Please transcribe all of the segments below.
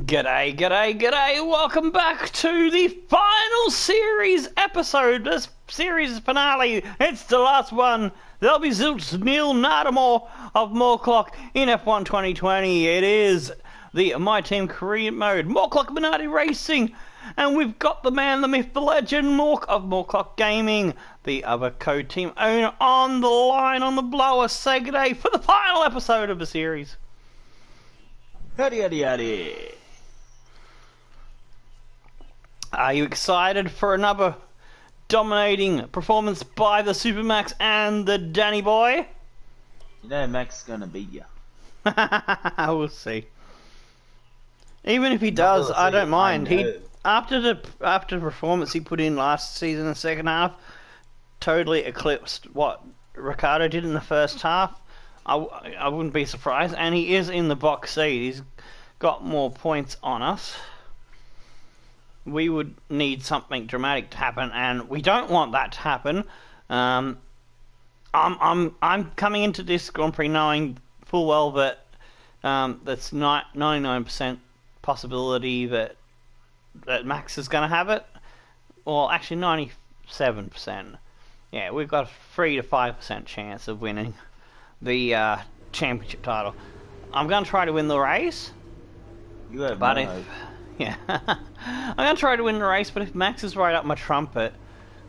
G'day, g'day, g'day! Welcome back to the final series episode. This series finale. It's the last one. There'll be zilch nil nada more of Morklock in F1 2020. It is the My Team Korean mode. Morklock Minardi Racing. And we've got the man, the myth, the legend, Mork of Morklock Gaming, the other co-team owner, on the line on the blower. Say g'day for the final episode of the series. Howdy, howdy, howdy. Are you excited for another dominating performance by the Supermax and the Danny Boy? You know Mac's gonna beat you. We'll see. Even if he does, I don't mind. After the performance he put in last season in the second half, totally eclipsed what Ricardo did in the first half. I wouldn't be surprised, and he is in the box seat. He's got more points on us. We would need something dramatic to happen, and we don't want that to happen. I'm coming into this Grand Prix knowing full well that that's 99% possibility that Max is going to have it. Well, actually 97%. Yeah, we've got a 3 to 5% chance of winning the championship title. I'm going to try to win the race. You have but no if hope. Yeah, I'm going to try to win the race, but if Max is right up my trumpet,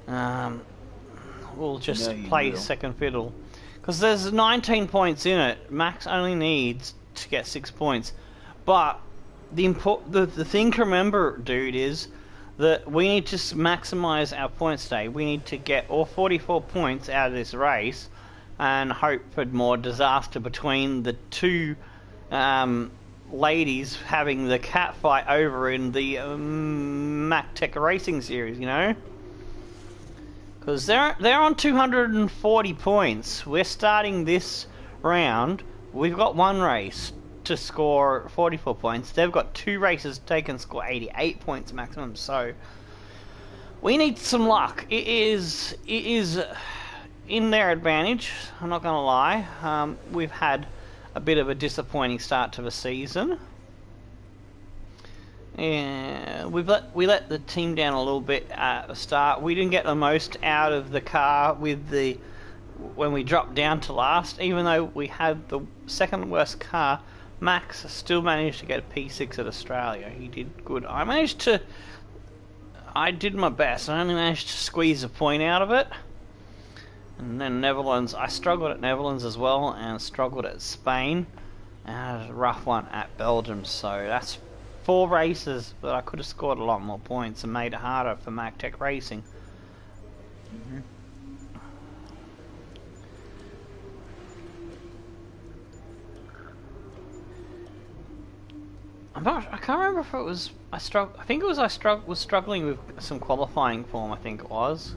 we'll just play second fiddle. Because there's 19 points in it. Max only needs to get 6 points. But the thing to remember, dude, is that we need to maximise our points today. We need to get all 44 points out of this race and hope for more disaster between the two ladies having the cat fight over in the MacTech Racing Series, you know? Because they're on 240 points. We're starting this round. We've got one race to score 44 points. They've got two races they can score 88 points maximum. So we need some luck. It is in their advantage. I'm not gonna lie. We've had a bit of a disappointing start to the season. Yeah, we let the team down a little bit at the start. We didn't get the most out of the car when we dropped down to last. Even though we had the second worst car, Max still managed to get a P6 at Australia. He did good. I did my best. I only managed to squeeze a point out of it. And then Netherlands, I struggled at Netherlands as well, and struggled at Spain, and had a rough one at Belgium. So that's 4 races, but I could have scored a lot more points and made it harder for MacTech Racing. I can't remember if it was I think it was I was struggling with some qualifying form. I think it was.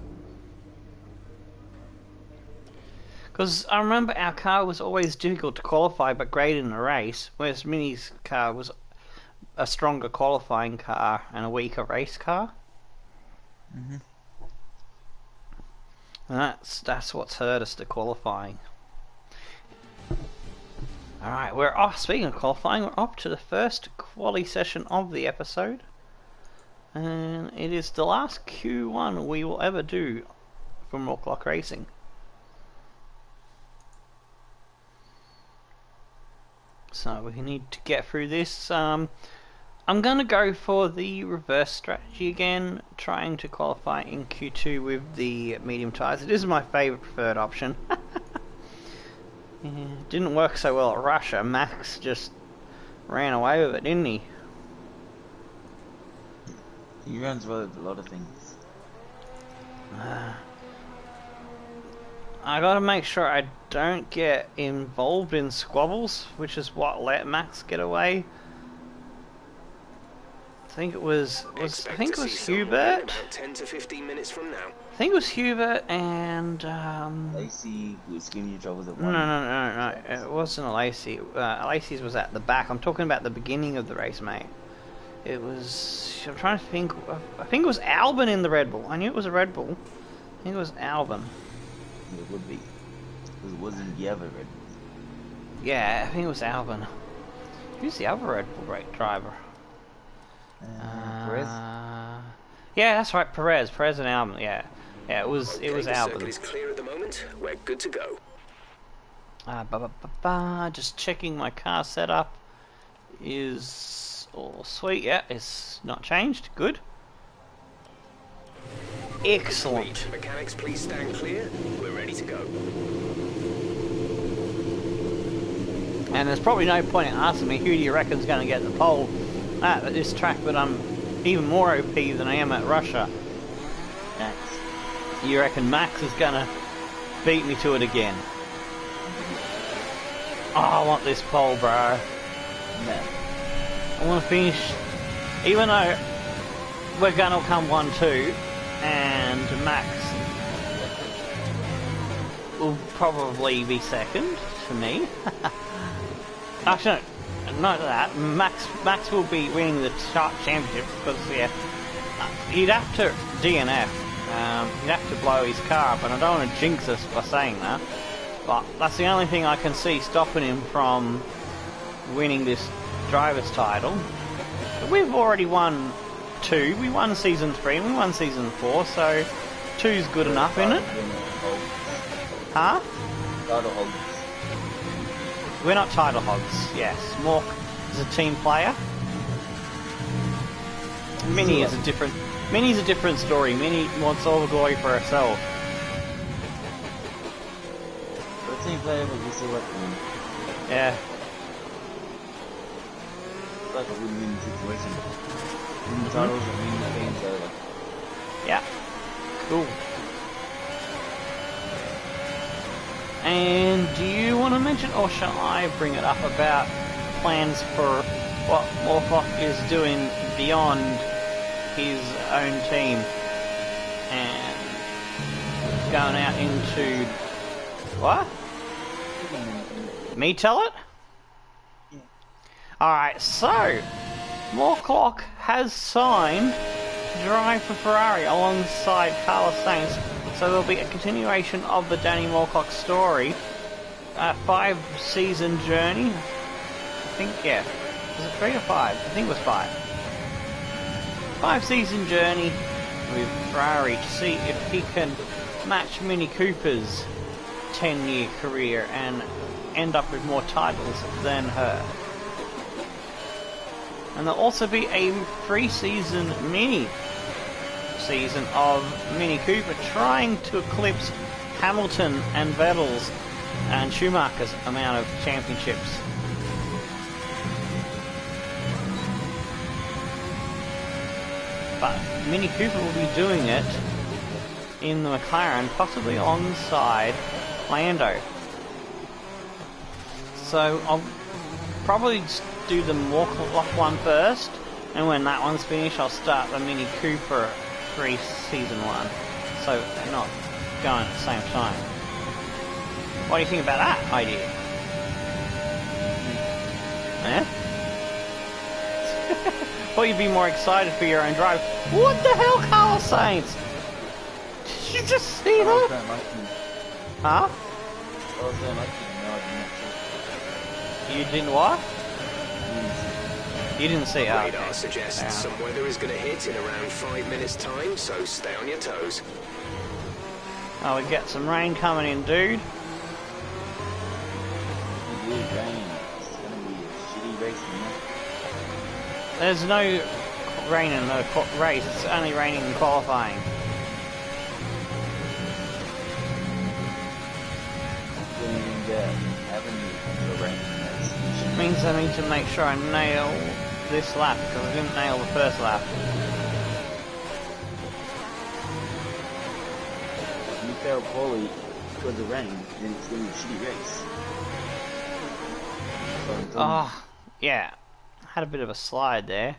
Because I remember our car was always difficult to qualify but great in the race, whereas Mini's car was a stronger qualifying car and a weaker race car. And that's what's hurt us, the qualifying. Alright, we're off. Speaking of qualifying, we're off to the first quali session of the episode. And it is the last Q1 we will ever do for Morklock Racing. So we need to get through this. I'm going to go for the reverse strategy again, trying to qualify in Q2 with the medium tyres. It is my favourite preferred option. Yeah, didn't work so well at Russia. Max just ran away with it, didn't he? He runs well with a lot of things. I gotta make sure I don't get involved in squabbles, which is what let Max get away. I think it was Hubert. 10 to 15 minutes from now. I think it was Hubert and Lacey was giving you trouble at one. No. It wasn't Lacey. Lacey's was at the back. I'm talking about the beginning of the race, mate. It was. I'm trying to think. I think it was Albin in the Red Bull. I knew it was a Red Bull. I think it was Albin. It would be. Because it wasn't the other Red Bull. Yeah, I think it was Albin. Who's the other Red Bull driver? Perez? Yeah, that's right, Perez. Perez and Albon, yeah. Yeah, it was Okay, the Albon. circuit is clear at the moment. We're good to go. Just checking my car setup is all sweet. Yeah, it's not changed. Good. Excellent. Complete. Mechanics, please stand clear. We're ready to go. And there's probably no point in asking me who do you reckon's going to get the pole at this track, but I'm even more OP than I am at Russia. Max. You reckon Max is going to beat me to it again? Oh, I want this pole, bro. No. I want to finish, even though we're going to come 1-2, and Max will probably be second to me. Actually, no, not that. Max will be winning the championship because, yeah, he'd have to DNF. He'd have to blow his car up, and I don't want to jinx us by saying that. But that's the only thing I can see stopping him from winning this driver's title. We've already won 2. We won season 3 and we won season 4, so 2's good enough, isn't it? Huh? Title holders. We're not title hogs, yes. Mork is a team player. Minnie's a different story. Minnie wants all the glory for herself. But team player was just elected. Yeah. It's like a win-win situation. Win the titles and win the games over. Yeah. Cool. And do you want to mention, or shall I bring it up about plans for what Morklock is doing beyond his own team and going out into what? Me tell it? Yeah. Alright, so Morklock has signed to drive for Ferrari alongside Carlos Sainz, so there'll be a continuation of the Danny Morklock story. A 5-season journey. I think, yeah. Was it 3 or 5? I think it was 5. 5-season journey with Ferrari to see if he can match Mini Cooper's 10-year career and end up with more titles than her. And there'll also be a 3-season mini season of Mini Cooper trying to eclipse Hamilton and Vettel's and Schumacher's amount of championships. But Mini Cooper will be doing it in the McLaren, possibly alongside Lando. So I'll probably just do the Morklock one first, and when that one's finished I'll start the Mini Cooper 3 season 1, so they're not going at the same time. What do you think about that idea? Yeah? Thought you'd be more excited for your own drive. What the hell, Carlos Sainz? Did you just see that? Huh? You didn't what? You didn't see it. Radar suggests some weather is going to hit in around 5 minutes' time, so stay on your toes. Oh, we get some rain coming in, dude. There's no rain in the race, it's only raining in qualifying. Which means I need to make sure I nail this lap, because I didn't nail the first lap. You fail poorly because of rain, then it's going to be a shitty race. Oh, yeah. Had a bit of a slide there.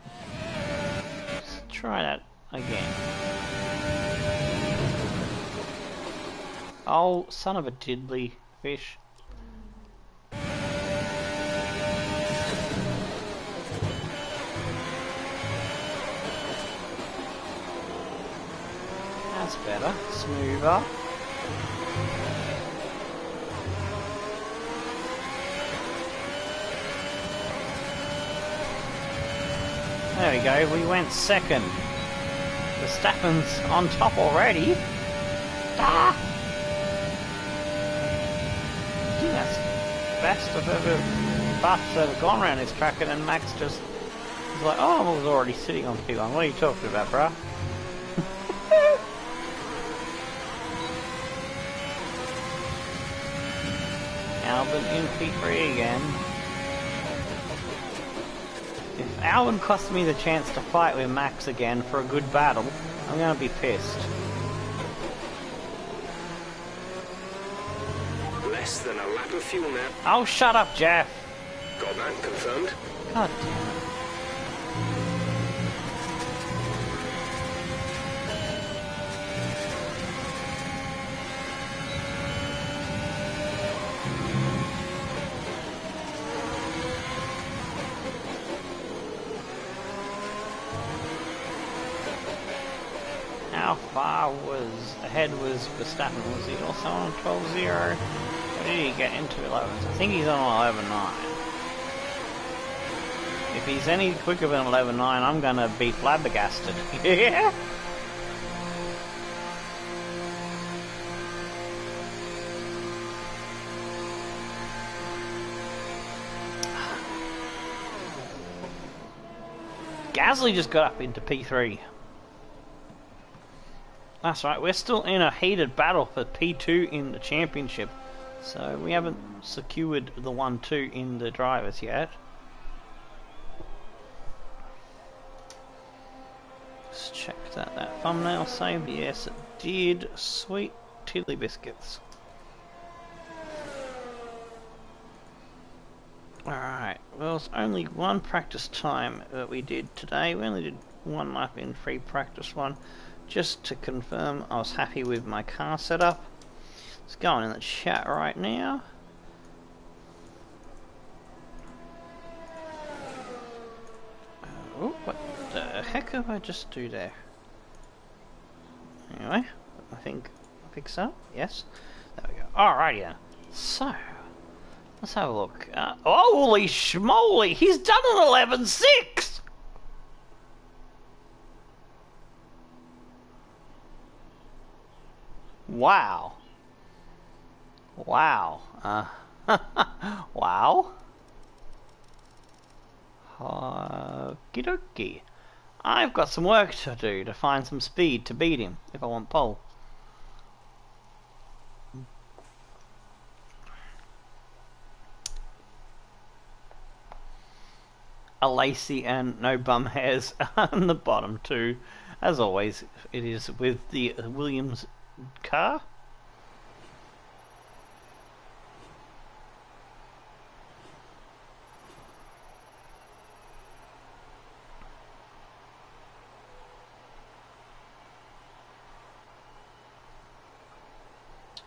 Let's try that again. Oh, son of a diddly fish. That's better. Smoother. There we go, we went second. Verstappen's on top already. Ah! I think that's the fastest I've ever gone around this track, and then Max just was like, oh, I was already sitting on P1. What are you talking about, bruh? Albon in P3 again. If Albon costs me the chance to fight with Max again for a good battle, I'm gonna be pissed. Less than a lap of fuel now. Oh, shut up, Jeff. Got that confirmed. God damn it. How far ahead was Verstappen? Was he also on 12.0? Or did he get into 11? I think he's on 11.9. If he's any quicker than 11.9, I'm gonna be flabbergasted. Yeah. Gasly just got up into P3. That's right, we're still in a heated battle for P2 in the championship. So we haven't secured the 1-2 in the drivers yet. Let's check that thumbnail saved. Yes, it did. Sweet tiddly biscuits. Alright, well, it's only one practice time that we did today. We only did one lap in free practice one. Just to confirm I was happy with my car setup. Let's go on in the chat right now. Oh, what the heck did I just do there? Anyway, I think I fix up. Yes, there we go. Alrighty then. So let's have a look. Holy schmoly! He's done an 11.6. Wow. Wow. Wow. Okie dokie. I've got some work to do to find some speed to beat him if I want pole. A Lacey and no bum hairs on the bottom too. As always, it is with the Williams car.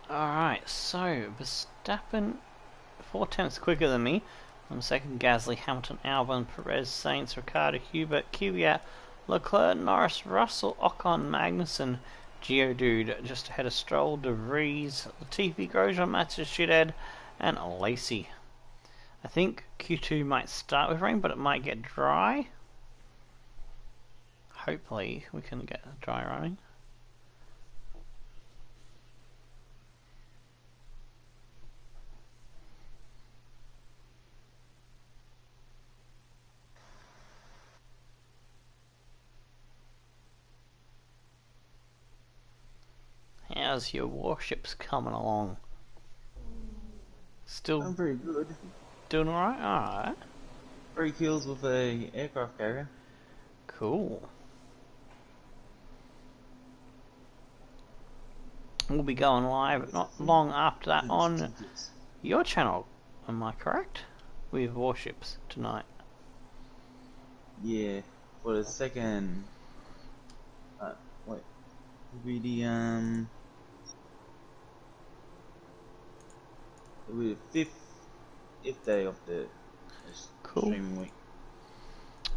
Alright, so Verstappen 4/10 quicker than me. I'm second, Gasly, Hamilton, Albon, Perez, Sainz, Ricciardo, Hubert, Kvyat, Leclerc, Norris, Russell, Ocon, Magnussen, Geodude just ahead of Stroll, De Vries, Latifi, Grosjean, Matthias, Shithead, and Lacey. I think Q2 might start with rain, but it might get dry. Hopefully we can get dry running. How's your warships coming along? Still I'm pretty good. doing alright? Alright. 3 kills with a aircraft carrier. Cool. We'll be going live not long after that on your channel, am I correct? With warships tonight. Yeah, for the second. Wait. It'll be the it'll be the fifth day of the streaming week.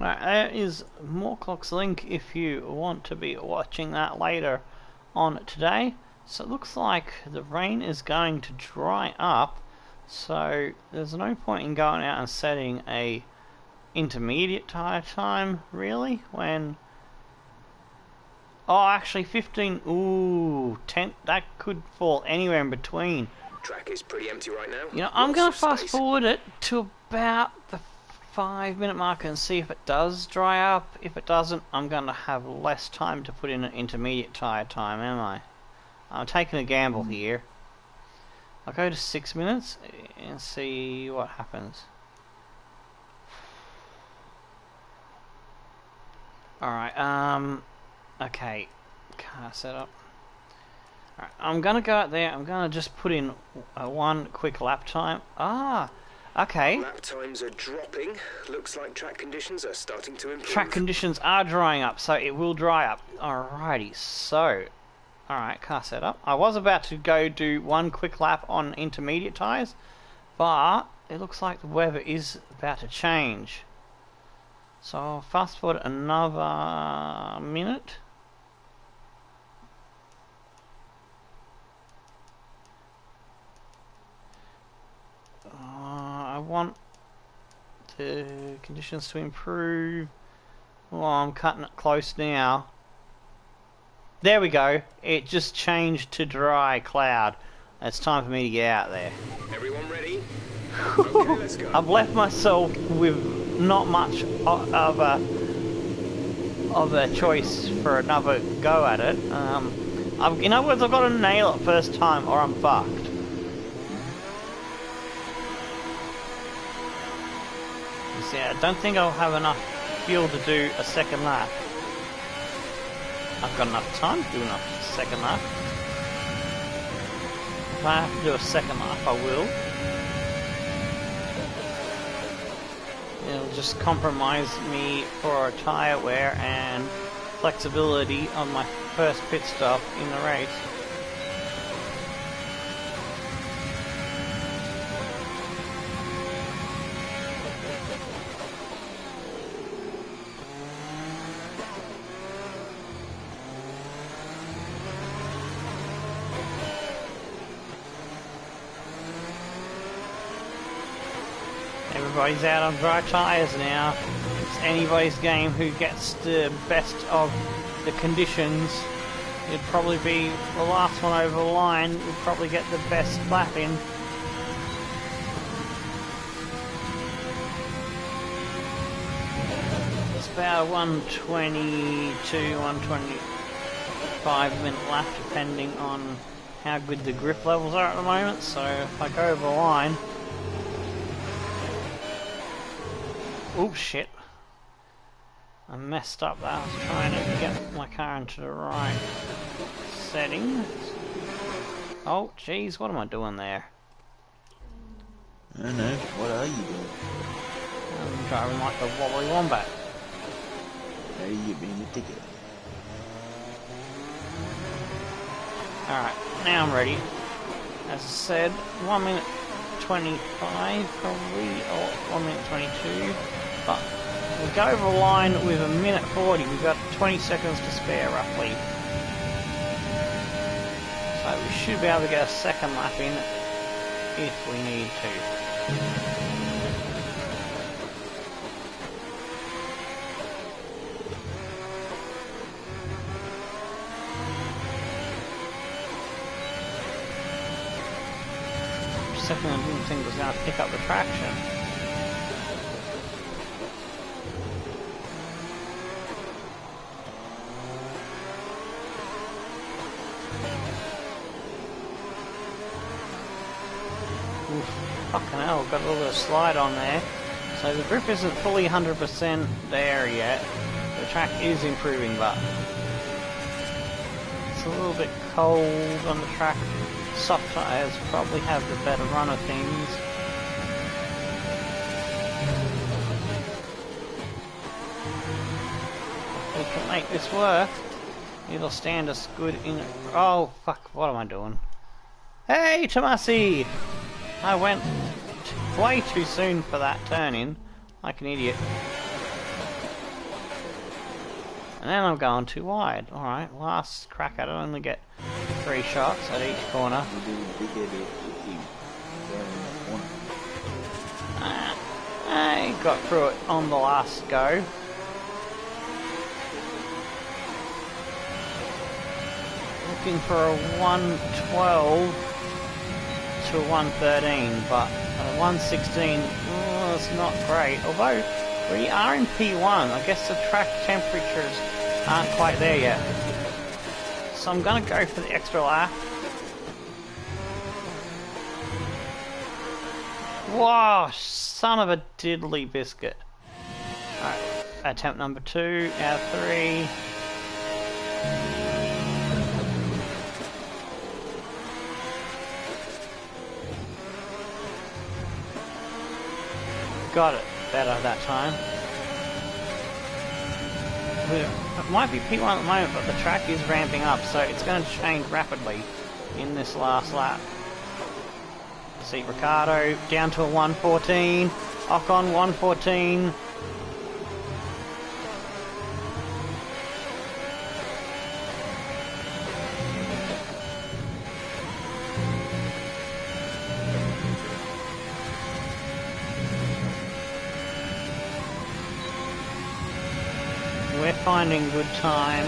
Right, there is Morklock's link if you want to be watching that later on today. So it looks like the rain is going to dry up, so there's no point in going out and setting a intermediate tire time, really? When... Oh, actually 15... Ooh, 10... That could fall anywhere in between. Track is pretty empty right now. You know, I'm Lots going of to fast space. forward it to about the 5-minute mark and see if it does dry up. If it doesn't, I'm going to have less time to put in an intermediate tire time, am I? I'm taking a gamble here. I'll go to 6 minutes and see what happens. Alright, okay. Car setup. Alright, I'm gonna go out there, I'm gonna just put in one quick lap time. Ah, okay. Lap times are dropping. Looks like track conditions are starting to improve. Track conditions are drying up, so it will dry up. Alrighty, so... Alright, car setup. I was about to go do one quick lap on intermediate tyres, but it looks like the weather is about to change. So I'll fast forward another minute. I want the conditions to improve. Oh, I'm cutting it close now. There we go. It just changed to dry cloud. It's time for me to get out there. Everyone ready? Okay, let's go. I've left myself with not much of a choice for another go at it. In other words, I've got to nail it first time or I'm fucked. You see, I don't think I'll have enough fuel to do a second lap. I've got enough time to do enough second lap. If I have to do a second lap, I will. It'll just compromise me for tyre wear and flexibility on my first pit stop in the race. Everybody's out on dry tyres now. It's anybody's game who gets the best of the conditions. It'd probably be the last one over the line would probably get the best lap in. It's about 122, 125 minute lap depending on how good the grip levels are at the moment. So if I go over the line... Oh shit. I messed up there. I was trying to get my car into the right settings. Oh jeez, what am I doing there? I don't know. What are you doing? I'm driving like a wobbly wombat. Hey, you being a ticket. Alright, now I'm ready. As I said, 1 minute 25 probably, or 1 minute 22. But we'll go over the line with a minute 40. We've got 20 seconds to spare roughly. So we should be able to get a second lap in if we need to. For a second I didn't think it was going to pick up the traction. Fucking hell, got a little bit of slide on there. So the grip isn't fully 100% there yet. The track is improving, but it's a little bit cold on the track. Soft tyres probably have the better run of things. If we can make this work, it'll stand us good in... Oh, fuck, what am I doing? Hey, Tomasi! I went way too soon for that turn in, like an idiot. And then I'm going too wide. Alright, last crack at it, I only get 3 shots at each corner. I got through it on the last go. Looking for a 112 to 113, but a 116, oh, it's not great. Although we are in P1, I guess the track temperatures aren't quite there yet. So I'm gonna go for the extra lap. Wow, son of a diddly biscuit. Alright, attempt number 2 out of 3. Got it better that time. It might be P1 at the moment, but the track is ramping up, so it's going to change rapidly in this last lap. See Ricardo down to a 114, Ocon 114. We're finding good time.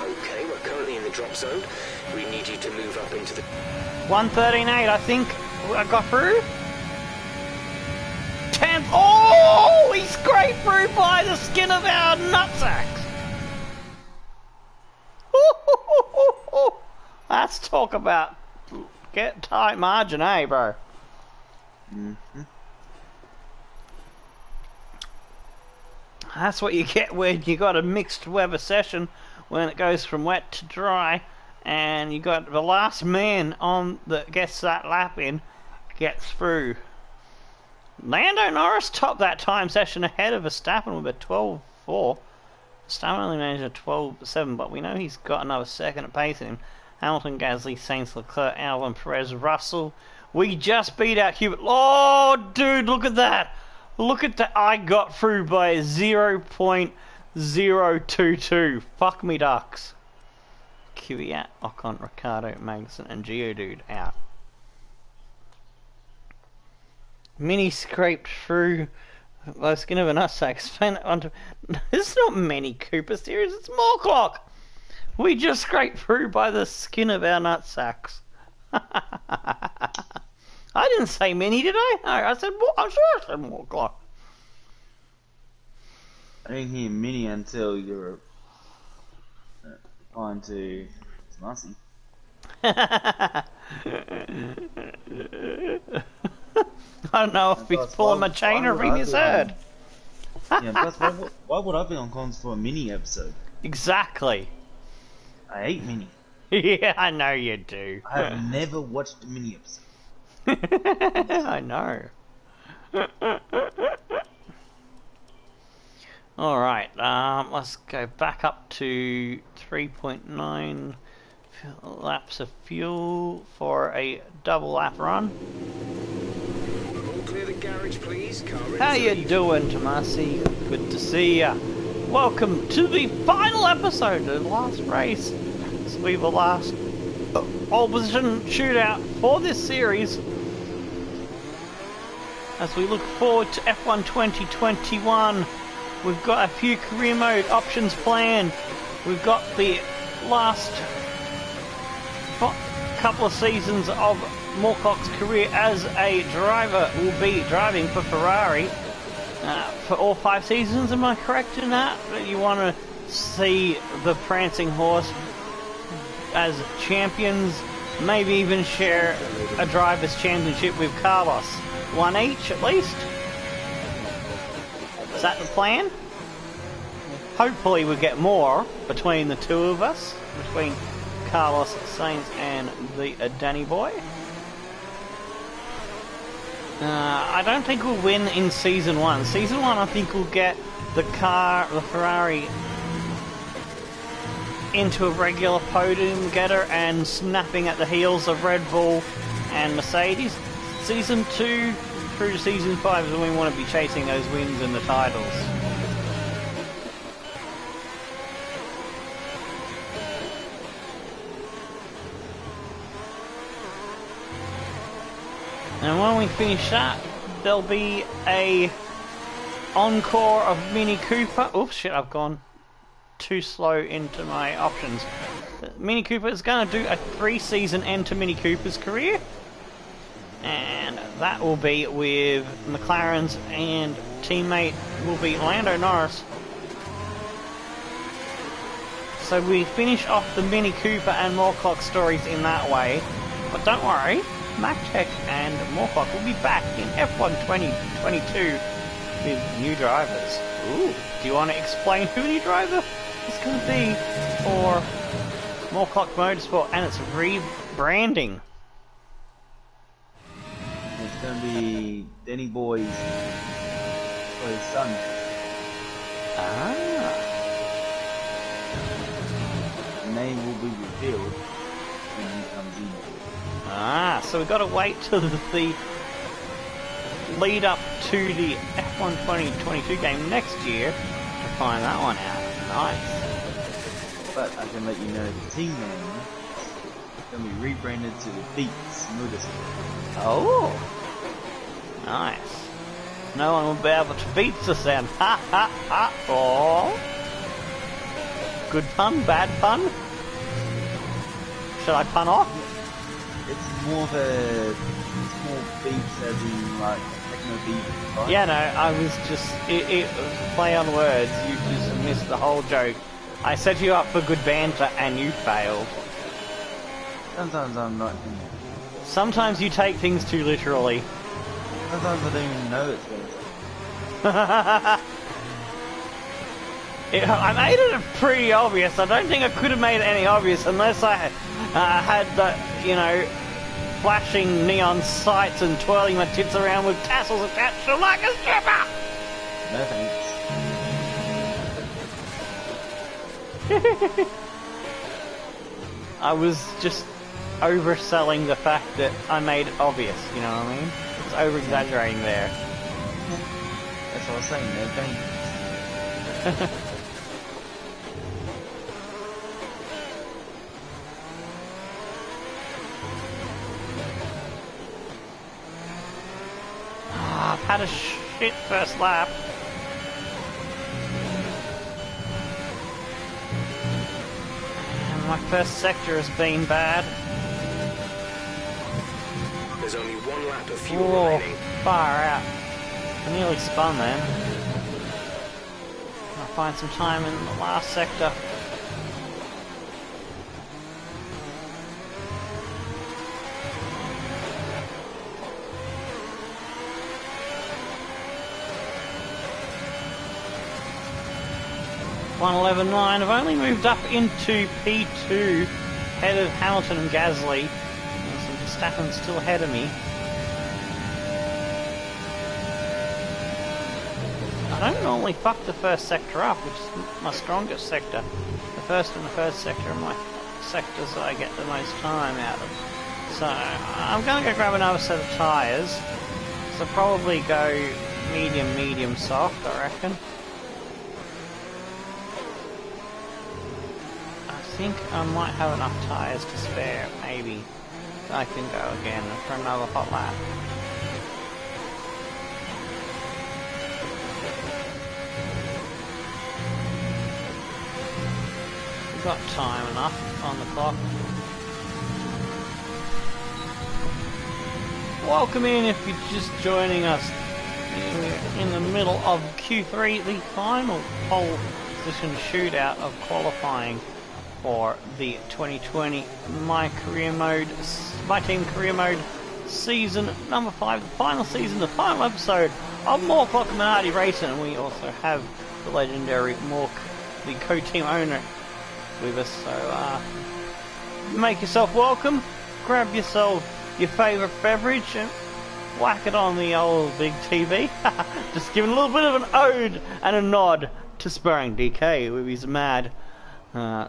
Okay, we're currently in the drop zone. We need you to move up into the... 113.8, I think I got through. 10th. Oh, he scraped through by the skin of our nutsacks. Let's talk about get tight margin, eh, bro? Mm-hmm. That's what you get when you got a mixed weather session, when it goes from wet to dry, and you got the last man on that gets that lap in gets through. Lando Norris topped that time session ahead of Verstappen with a 12.4. Verstappen only managed a 12.7, but we know he's got another second at pace in him. Hamilton, Gasly, Sainz, Leclerc, Albon, Perez, Russell. We just beat out Hubert. Oh, dude, look at that. Look at that. I got through by 0.022. Fuck me ducks. Kvyat, Ocon, Ricardo, Magnussen, and Geodude out. Mini scraped through the skin of a nutsack. It's not many Cooper Series, it's Morklock. We just scraped through by the skin of our nutsacks. I didn't say mini, did I? No, I said I'm sure I said Morklock. I didn't hear mini until you were on to Tomasi. I don't know if he's pulling my chain or if he misheard. Yeah, plus why would I be on comms for a mini episode? Exactly. I hate mini. Yeah, I know you do. I have never watched a mini episode. I know. Alright, let's go back up to 3.9 laps of fuel for a double lap run. All clear the garage, please. Car ready How to you leave. doing, Tomasi? Good to see ya. Welcome to the final episode of the last race. This will be the last opposition shootout for this series. As we look forward to F1 2021, we've got a few career mode options planned. We've got the last couple of seasons of Morklock's career as a driver will be driving for Ferrari for all 5 seasons. Am I correct in that? You want to see the prancing horse as champions, maybe even share a driver's championship with Carlos. One each at least? Is that the plan? Hopefully we get more between the two of us, between Carlos Sainz and the Danny boy. I don't think we'll win in Season 1. Season 1 I think we'll get the Ferrari into a regular podium getter and snapping at the heels of Red Bull and Mercedes. Season 2 through to Season 5 is when we want to be chasing those wins and the titles. And when we finish that, there'll be a encore of Mini Cooper. Oops, shit, I've gone too slow into my options. Mini Cooper is going to do a 3-season end to Mini Cooper's career. And that will be with McLaren's and teammate will be Lando Norris. So we finish off the Mini Cooper and Morklock stories in that way. But don't worry, MacTech and Morklock will be back in F1 2022 with new drivers. Ooh, do you want to explain who the driver is going to be for Morklock Motorsport and its rebranding? It's going to be Denny Boy's son. Ah. The name will be revealed when he comes in. Ah, so we've got to wait till the lead up to the F1 2022 game next year to find that one out. Nice. But I can let you know the team name is going to be rebranded to the Beats Motorsport. Oh. Nice. No one will be able to beat us then. Ha ha ha. Oh. Good pun, bad pun? Should I pun off? It's more beats as in like techno beat. Right? Yeah, no, I was just, it was play on words, you just missed the whole joke. I set you up for good banter and you failed. Sometimes I'm not. Sometimes you take things too literally. Sometimes I don't even know it's banter. I made it pretty obvious. I don't think I could have made it any obvious unless I had the, you know, flashing neon sights and twirling my tits around with tassels attached to like a stripper. No thanks. I was just overselling the fact that I made it obvious, you know what I mean? It's over-exaggerating there. That's what I was saying, no thanks. I've had a shit first lap. And my first sector has been bad. There's only one lap of fuel Whoa, remaining. far out. I nearly spun then. I'll find some time in the last sector. .111.9. I've only moved up into P2, ahead of Hamilton and Gasly. And Verstappen's still ahead of me. I don't normally fuck the first sector up, which is my strongest sector. The first and the third sector are my sectors that I get the most time out of. So I'm going to go grab another set of tyres. So probably go medium, soft, I reckon. I think I might have enough tyres to spare, maybe. So I can go again for another hot lap. We've got time enough on the clock. Welcome in if you're just joining us. We're in the middle of Q3, the final pole position shootout of qualifying for the 2020 My Team Career Mode season number 5, the final season, the final episode of Morklock Minardi Racing. And we also have the legendary Mork, the co-team owner, with us. So make yourself welcome, grab yourself your favourite beverage and whack it on the old big TV. Just giving a little bit of an ode and a nod to Sparring DK with his mad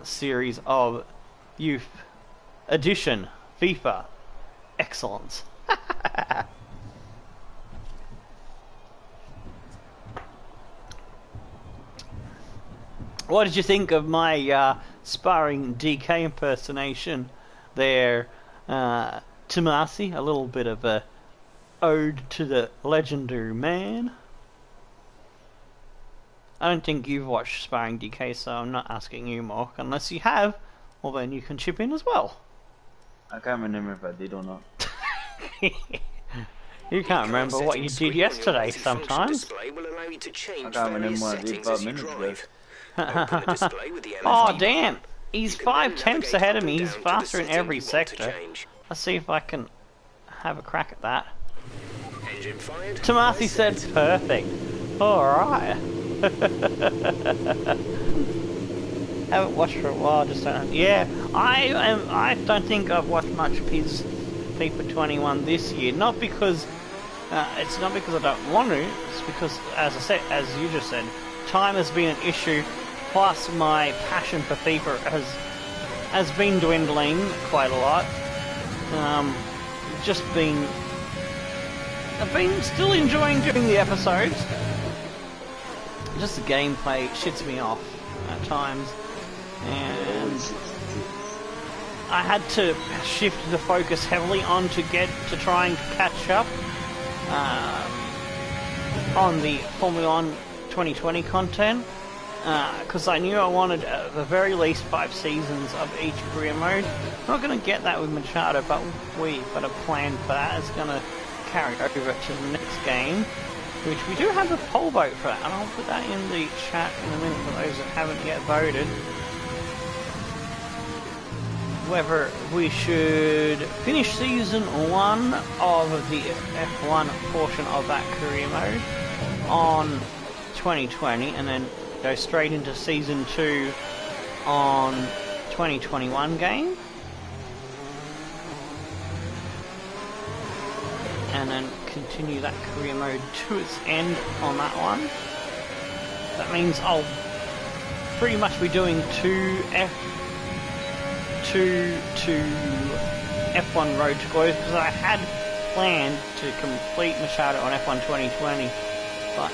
series of Youth Edition FIFA Excellence. What did you think of my sparring DK impersonation there, Tomasi? A little bit of a ode to the legendary man. I don't think you've watched Sparring DK, so I'm not asking you, Mork. Unless you have, well then you can chip in as well. I can't remember if I did or not. You can't remember what you did yesterday sometimes. I can't remember what I did 5 minutes ago. Oh damn! He's 5/10 ahead of me, he's faster in every sector. Let's see if I can have a crack at that. Tomasi said perfect. Alright. Haven't watched for a while, just don't. Yeah, I don't think I've watched much of his FIFA 21 this year. Not because it's not because I don't want to. It's because, as I said, as you just said, time has been an issue. Plus, my passion for FIFA has been dwindling quite a lot. I've been still enjoying doing the episodes. Just the gameplay shits me off at times, and I had to shift the focus heavily on to try and catch up on the Formula 1 2020 content, because I knew I wanted at the very least 5 seasons of each career mode. I'm not going to get that with Machado, but we've got a plan for that. It's going to carry over to the next game, which we do have a poll vote for that, and I'll put that in the chat in a minute for those that haven't yet voted. Whether we should finish season 1 of the F1 portion of that career mode on 2020 and then go straight into season 2 on 2021 game, and then continue that career mode to its end on that one. That means I'll pretty much be doing 2 F1 Road to Glory, because I had planned to complete Machado on F1 2020, but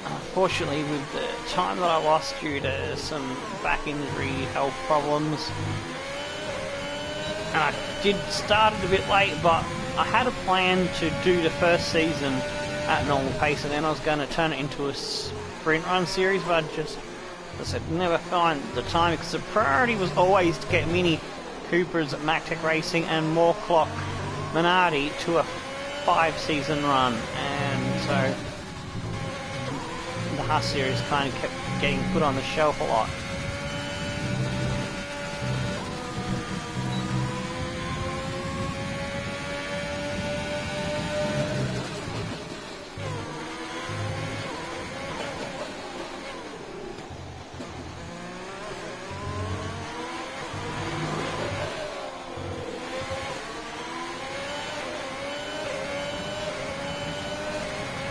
unfortunately with the time that I lost due to some back injury, health problems, and I did start it a bit late, but I had a plan to do the first season at normal pace, and then I was going to turn it into a sprint run series, but I said never find the time, because the priority was always to get Mini Coopers at MacTech Racing and Morklock Minardi to a 5-season run, and so the Haas series kind of kept getting put on the shelf a lot.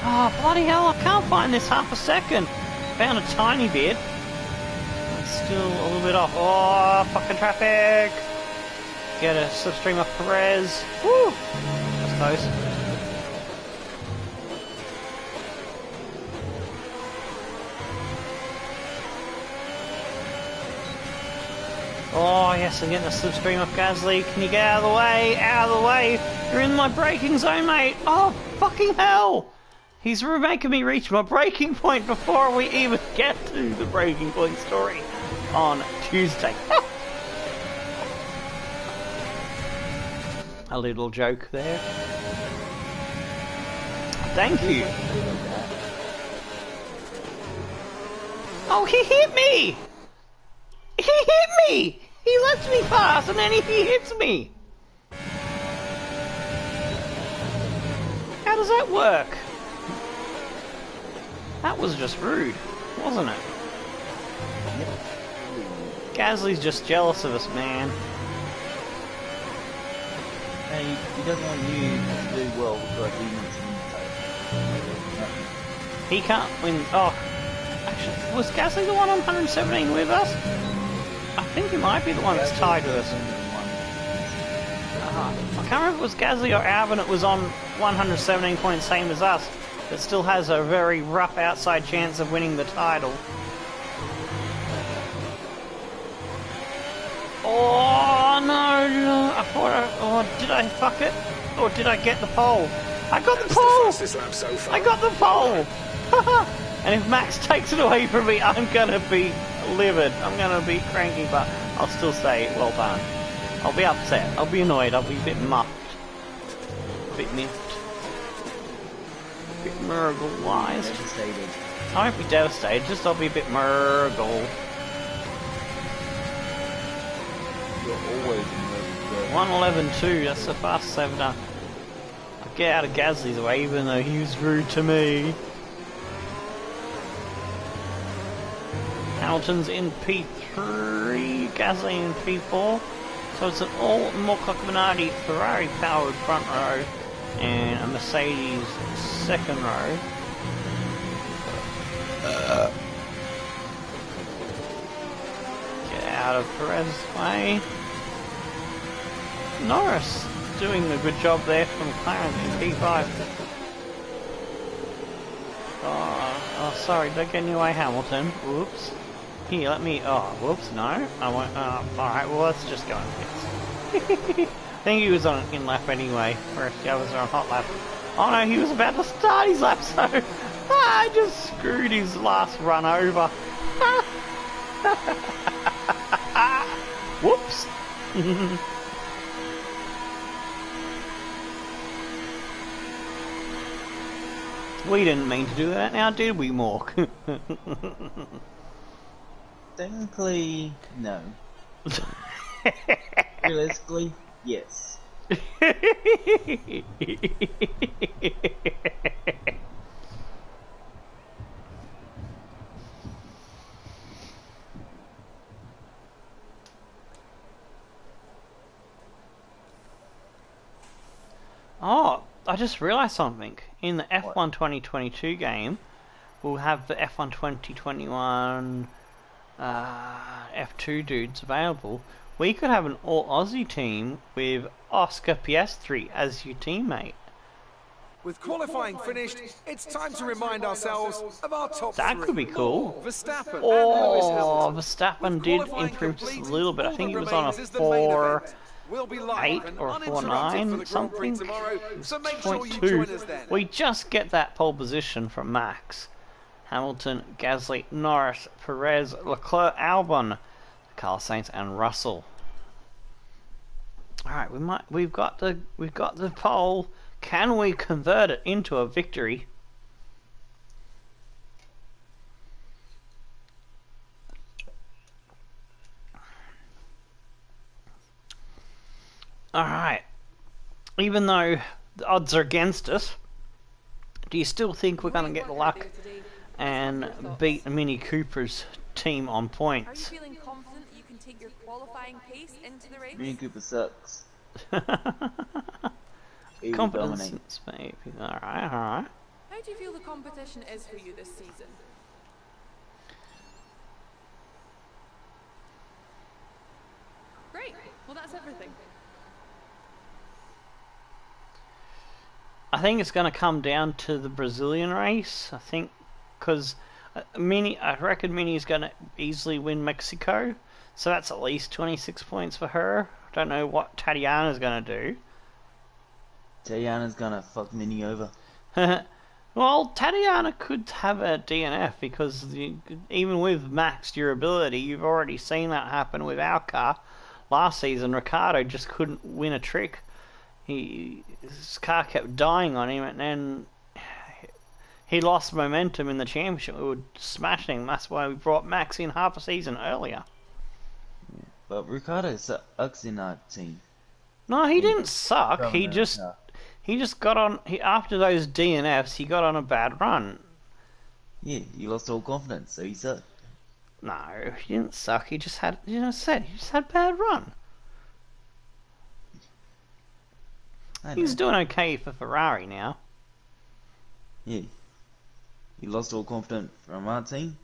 Oh, bloody hell, I can't find this half a second. Found a tiny bit. Still a little bit off. Oh, fucking traffic. Get a slipstream off Perez. Woo! That's close. Oh, yes, I'm getting a slipstream off Gasly. Can you get out of the way? Out of the way! You're in my braking zone, mate! Oh, fucking hell! He's making me reach my breaking point before we even get to the breaking point story on Tuesday. A little joke there. Thank you. Oh, he hit me! He hit me! He lets me pass and then he hits me! How does that work? That was just rude, wasn't it? Yep. Gasly's just jealous of us, man. And he doesn't want you to do well because he wants to. He can't win. Oh, actually, was Gasly the one on 117 with us? I think he might be the one that's tied with us. I can't remember if it was Gasly or Albon that was on 117 points, same as us. but still has a very rough outside chance of winning the title. Oh no! I thought oh, did I fuck it? Or did I get the pole? I got the pole! Fastest lap so far. I got the pole! And if Max takes it away from me, I'm gonna be livid. I'm gonna be cranky, but I'll still say, well done. I'll be upset. I'll be annoyed. I'll be a bit muffed. A bit miffed. A bit Murgle-wise. Devastated. I won't be devastated, just I'll be a bit Murgle. You're always in Murgle. 111.2, that's the fastest I've done. I'll get out of Gasly's way, even though he was rude to me. Hamilton's in P3, Gasly in P4. So it's an all Morklock Minardi Ferrari powered front row and a Mercedes second row. Get out of Perez's way. Norris doing a good job there from McLaren in P5. Oh, sorry, don't get in your way, Hamilton. Whoops. Here, let me. Oh, whoops, no. I won't. Alright, well, let's just go and fix. I think he was on in lap anyway, whereas the others are on hot lap. Oh no, he was about to start his lap, so I just screwed his last run over. Whoops. We didn't mean to do that now, did we, Mork? Technically, no. Realistically, yes. Oh, I just realised something. In the F1 2022 game, we'll have the F1 2021 F2 dudes available. We could have an all Aussie team with Oscar PS3 as your teammate. With qualifying finished, it's time to remind ourselves of our top That three. could be cool. Verstappen and Lewis Oh, Hamilton. Verstappen With did qualifying improve just a completed, little bit. I all think that he was on a remains is the main 4. event. We'll be live 8 and or uninterrupted 4.9 for the Grand Prix something. tomorrow, so make sure you 0.2. join us then. We just get that pole position from Max. Hamilton, Gasly, Norris, Perez, Leclerc, Albon, Carlos Sainz, and Russell. All right, we've got the pole. Can we convert it into a victory? All right. Even though the odds are against us, do you still think we're going to get luck and beat Mini Cooper's team on Are you points? feeling confident that you can take your qualifying pace into the race? Mini Cooper sucks. He will Confidence, dominate. maybe. Alright, alright. How do you feel the competition is for you this season? Great. Well, that's everything. I think it's going to come down to the Brazilian race. I think because I reckon Mini's going to easily win Mexico, so that's at least 26 points for her. I don't know what Tatiana's going to do. Tatiana's gonna fuck Mini over. Well, Tatiana could have a DNF because even with max durability, you've already seen that happen with our car last season. Ricciardo just couldn't win a trick. His car kept dying on him, and then he lost momentum in the championship. We were smashing him. That's why we brought Max in half a season earlier. But Ricardo sucks in our team. No, he didn't suck. He Dominant, just got on. After those DNFs, he got on a bad run. Yeah, he lost all confidence, so he sucked. No, he didn't suck. He just had, he just had bad run. He's know. doing okay for Ferrari now. Yeah. He lost all confidence from our team.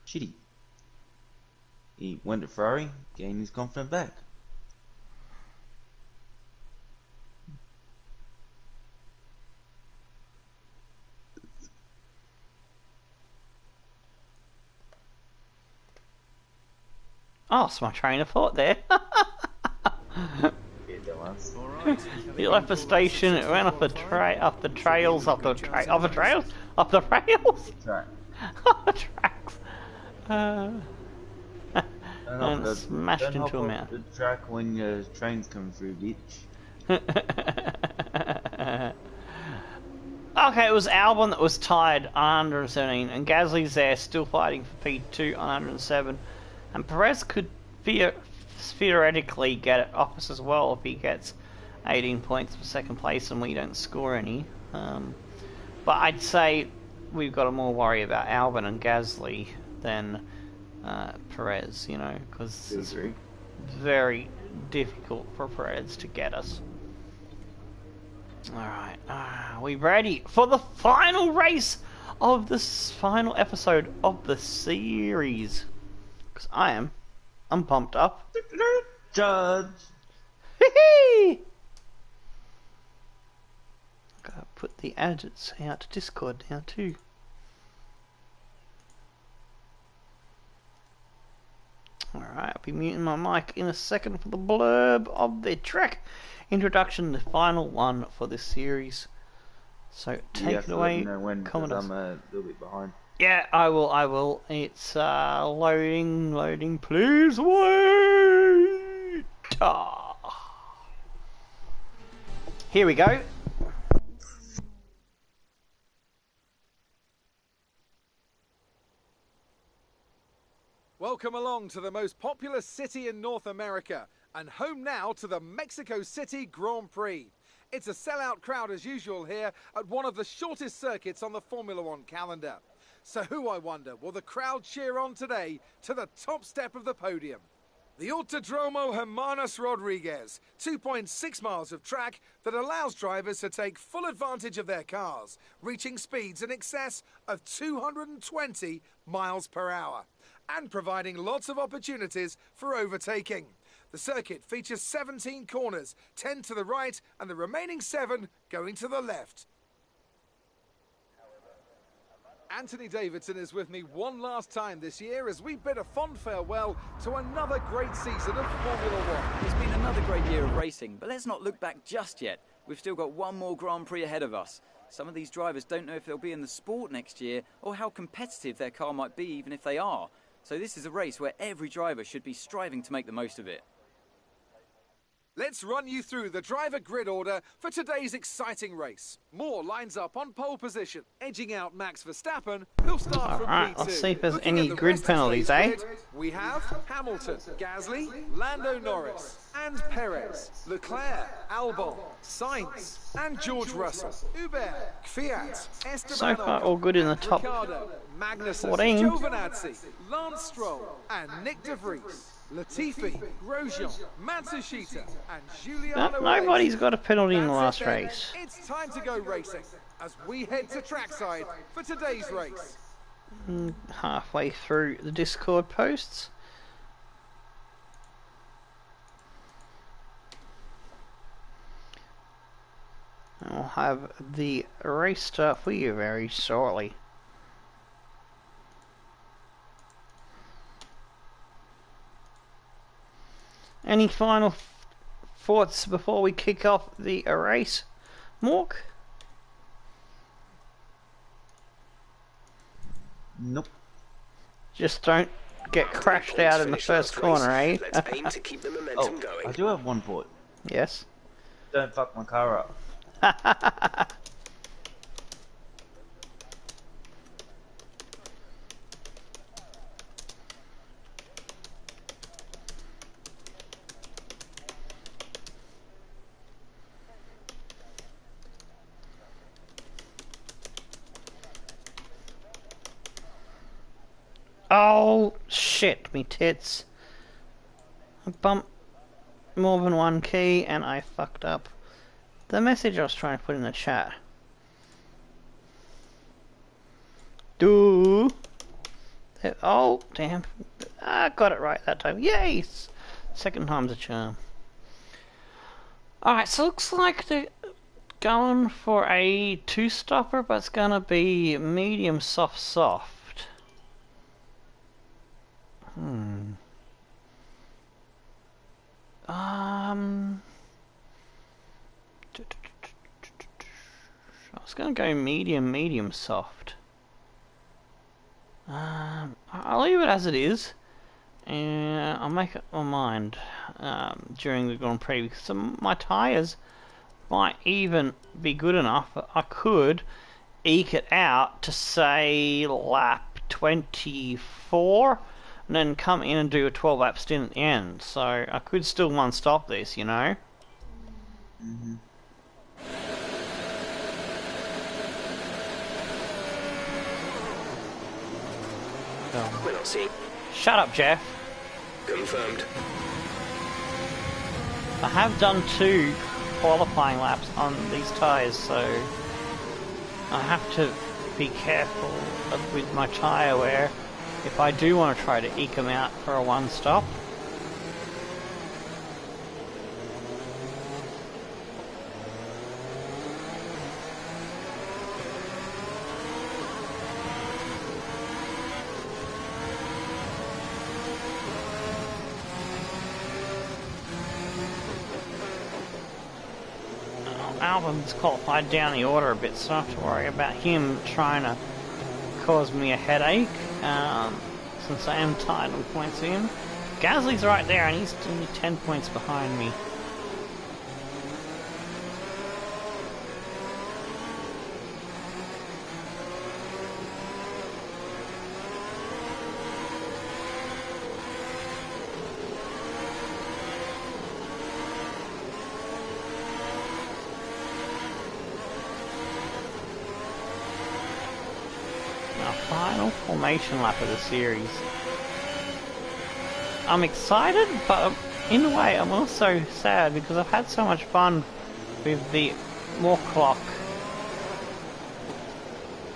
Shitty. He went to Ferrari, gained his confidence back. Oh, it's my train of thought there. Yeah, that was. You left the station, it went off the up the trails, up the trails, up the rails, Track. up the tracks, Don't and hop smashed don't into a hop mountain. off the track when your train's coming through, bitch. Okay, it was Albon that was tied on 117, and Gasly's there still fighting for P2 on 107, and Perez could theoretically get it off us as well if he gets 18 points for second place and we don't score any. But I'd say we've got to more worry about Albon and Gasly than Perez, you know, because it's very difficult for Perez to get us. Alright, are we ready for the final race of this final episode of the series? Because I'm pumped up. Judge! Hee-hee! Gotta put the adjets out to Discord now too. Alright, I'll be muting my mic in a second for the blurb of the track introduction, the final one for this series. So take it away, Commodus. I'm a little bit behind. Yeah, I will. It's loading. Please wait. Here we go. Welcome along to the most populous city in North America, and home now to the Mexico City Grand Prix. It's a sellout crowd as usual here at one of the shortest circuits on the Formula One calendar. So who, I wonder, will the crowd cheer on today to the top step of the podium? The Autodromo Hermanos Rodriguez, 2.6 miles of track that allows drivers to take full advantage of their cars, reaching speeds in excess of 220 miles per hour, and providing lots of opportunities for overtaking. The circuit features 17 corners, 10 to the right and the remaining 7 going to the left. Anthony Davidson is with me one last time this year as we bid a fond farewell to another great season of Formula One. It's been another great year of racing, but let's not look back just yet. We've still got one more Grand Prix ahead of us. Some of these drivers don't know if they'll be in the sport next year or how competitive their car might be even if they are. So this is a race where every driver should be striving to make the most of it. Let's run you through the driver grid order for today's exciting race. Moore lines up on pole position, edging out Max Verstappen, who'll start from Alright, P2. let's see if there's Looking any at the grid rest of penalties, today's eh? grid, we have Hamilton, Gasly, Lando Norris, and Perez, Leclerc, Albon, Sainz, and George Russell, Hubert, Kvyat, Esteban So far, all good in the top Ricciardo, Magnussen, 14. Giovinazzi, Lance Stroll, and Nick De Vries. Latifi, Grosjean, Matsushita, and Giuliano. Nobody's got a penalty in the That's last it then. race. It's time to go racing as we head to trackside for today's race. Halfway through the Discord posts. I'll have the race start for you very shortly. Any final thoughts before we kick off the race, Mork? Nope. Just don't get crashed out in the first corner, eh? Let's aim to keep the momentum I going. do have one point. Yes. Don't fuck my car up. Oh, shit, me tits. I bumped more than one key and I fucked up the message I was trying to put in the chat. Oh, damn. I got it right that time. Yay! Second time's a charm. Alright, so looks like they're going for a two-stopper, but it's gonna be medium soft. gonna go medium, soft. I'll leave it as it is, and I'll make up my mind during the Grand Prix because my tyres might even be good enough that I could eke it out to say lap 24 and then come in and do a 12 lap stint at the end. So I could still one stop this, you know. Mm-hmm. We're not seeing. Shut up, Jeff. Confirmed. I have done 2 qualifying laps on these tyres, so I have to be careful with my tyre wear if I do want to try to eke them out for a one stop. Album's qualified down the order a bit, so I don't have to worry about him trying to cause me a headache, since I am tied on points in. Gasly's right there, and he's only 10 points behind me. Final formation lap of the series. I'm excited, but in a way I'm also sad because I've had so much fun with the Morklock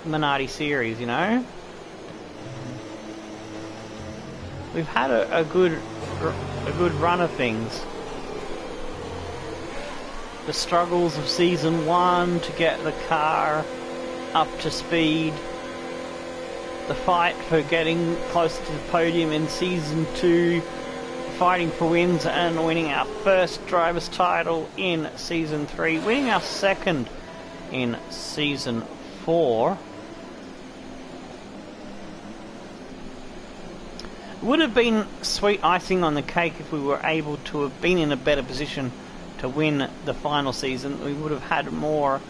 Minardi series, you know? We've had a good run of things. The struggles of season 1 to get the car up to speed. The fight for getting closer to the podium in Season 2, fighting for wins and winning our first driver's title in Season 3, winning our second in Season 4. It would have been sweet icing on the cake if we were able to have been in a better position to win the final season. We would have had more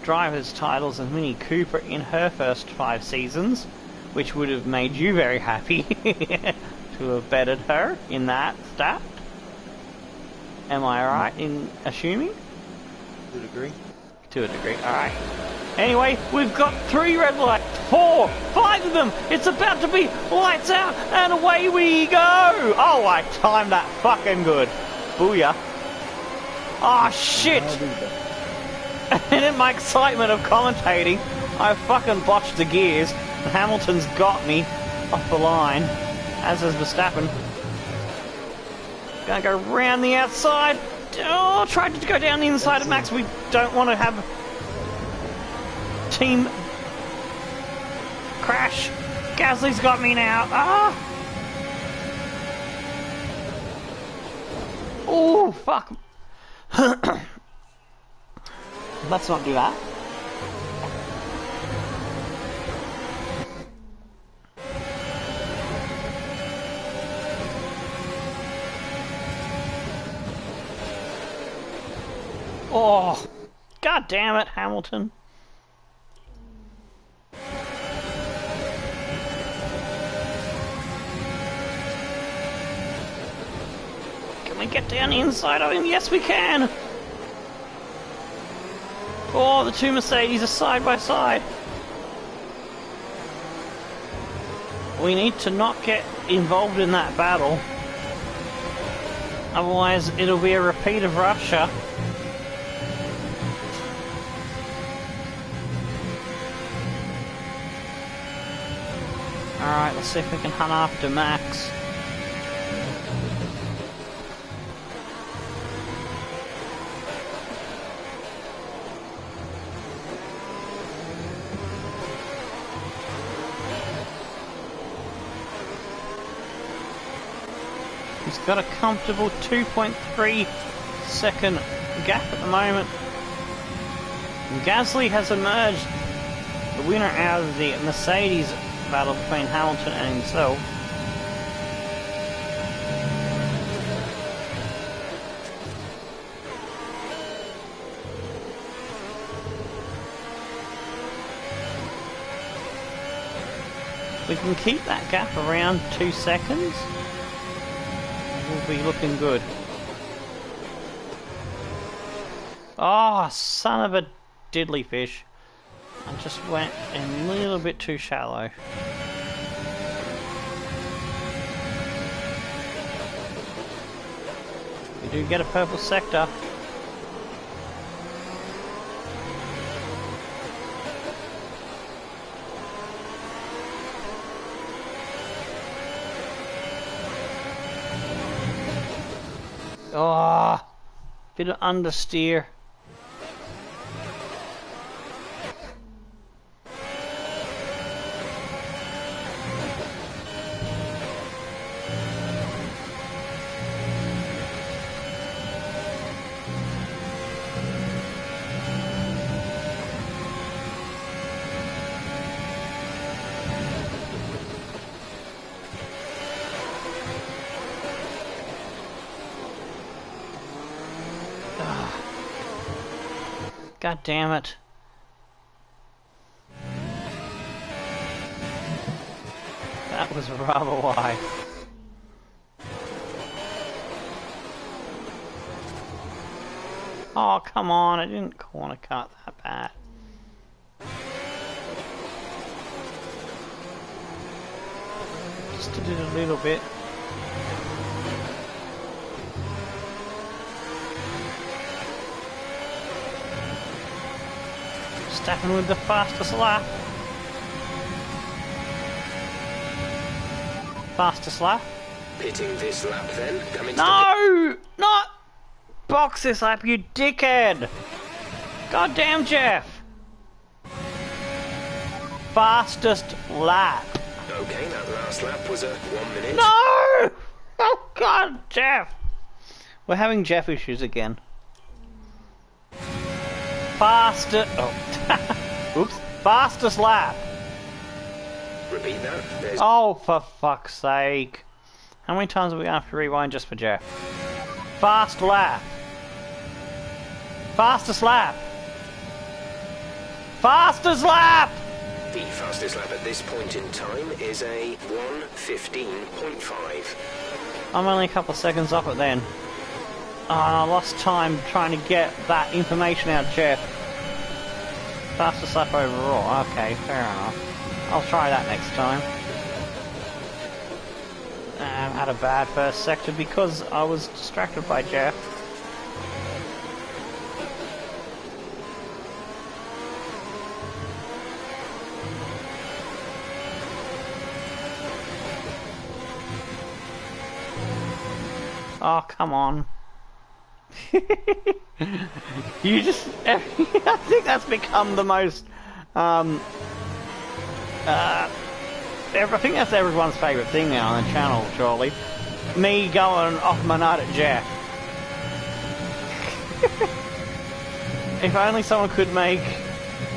driver's titles than Mini Cooper in her first 5 seasons, which would have made you very happy to have betted her in that stat. Am I right in assuming? To a degree. To a degree, alright. Anyway, we've got 3 red lights, 4, 5 of them! It's about to be lights out, and away we go! Oh, I timed that fucking good. Booyah. Oh, shit! And in my excitement of commentating, I fucking botched the gears. Hamilton's got me off the line, as has Verstappen. Gonna go round the outside. Oh, tried to go down the inside of Max. We don't want to have team crash. Gasly's got me now. Ah! Oh, fuck. Let's not do that. Oh, god damn it, Hamilton. Can we get down the inside of him? Yes, we can. Oh, the 2 Mercedes are side by side. We need to not get involved in that battle. Otherwise, it'll be a repeat of Russia. Alright, let's see if we can hunt after Max. He's got a comfortable 2.3 second gap at the moment. And Gasly has emerged the winner out of the Mercedes battle between Hamilton and himself. We can keep that gap around 2 seconds. We'll be looking good. Oh, son of a diddly fish. I just went a little bit too shallow. We do get a purple sector. Oh, bit of understeer. God damn it. That was rather wide. Oh, come on, I didn't corner cut that bad. Just did it a little bit. Staffing with the fastest lap. Fastest lap. Pitting this lap then? Coming to No! Not box this lap, you dickhead! Goddamn, Jeff! Fastest lap. Okay, that last lap was a 1 minute. No! Oh God, Jeff! We're having Jeff issues again. Oops. Fastest lap. Repeat that. There's Oh, for fuck's sake. How many times are we going to have to rewind just for Jeff? Fast lap. Fastest lap. Fastest lap! the fastest lap at this point in time is a 1:15.5. I'm only a couple of seconds off it then. Oh, I lost time trying to get that information out of Jeff. Fastest lap overall. Okay, fair enough. I'll try that next time. I had a bad first sector because I was distracted by Jeff. Oh, come on. You just... I think that's become the most... I think that's everyone's favourite thing now on the channel, surely. Me going off my nut at Jeff. If only someone could make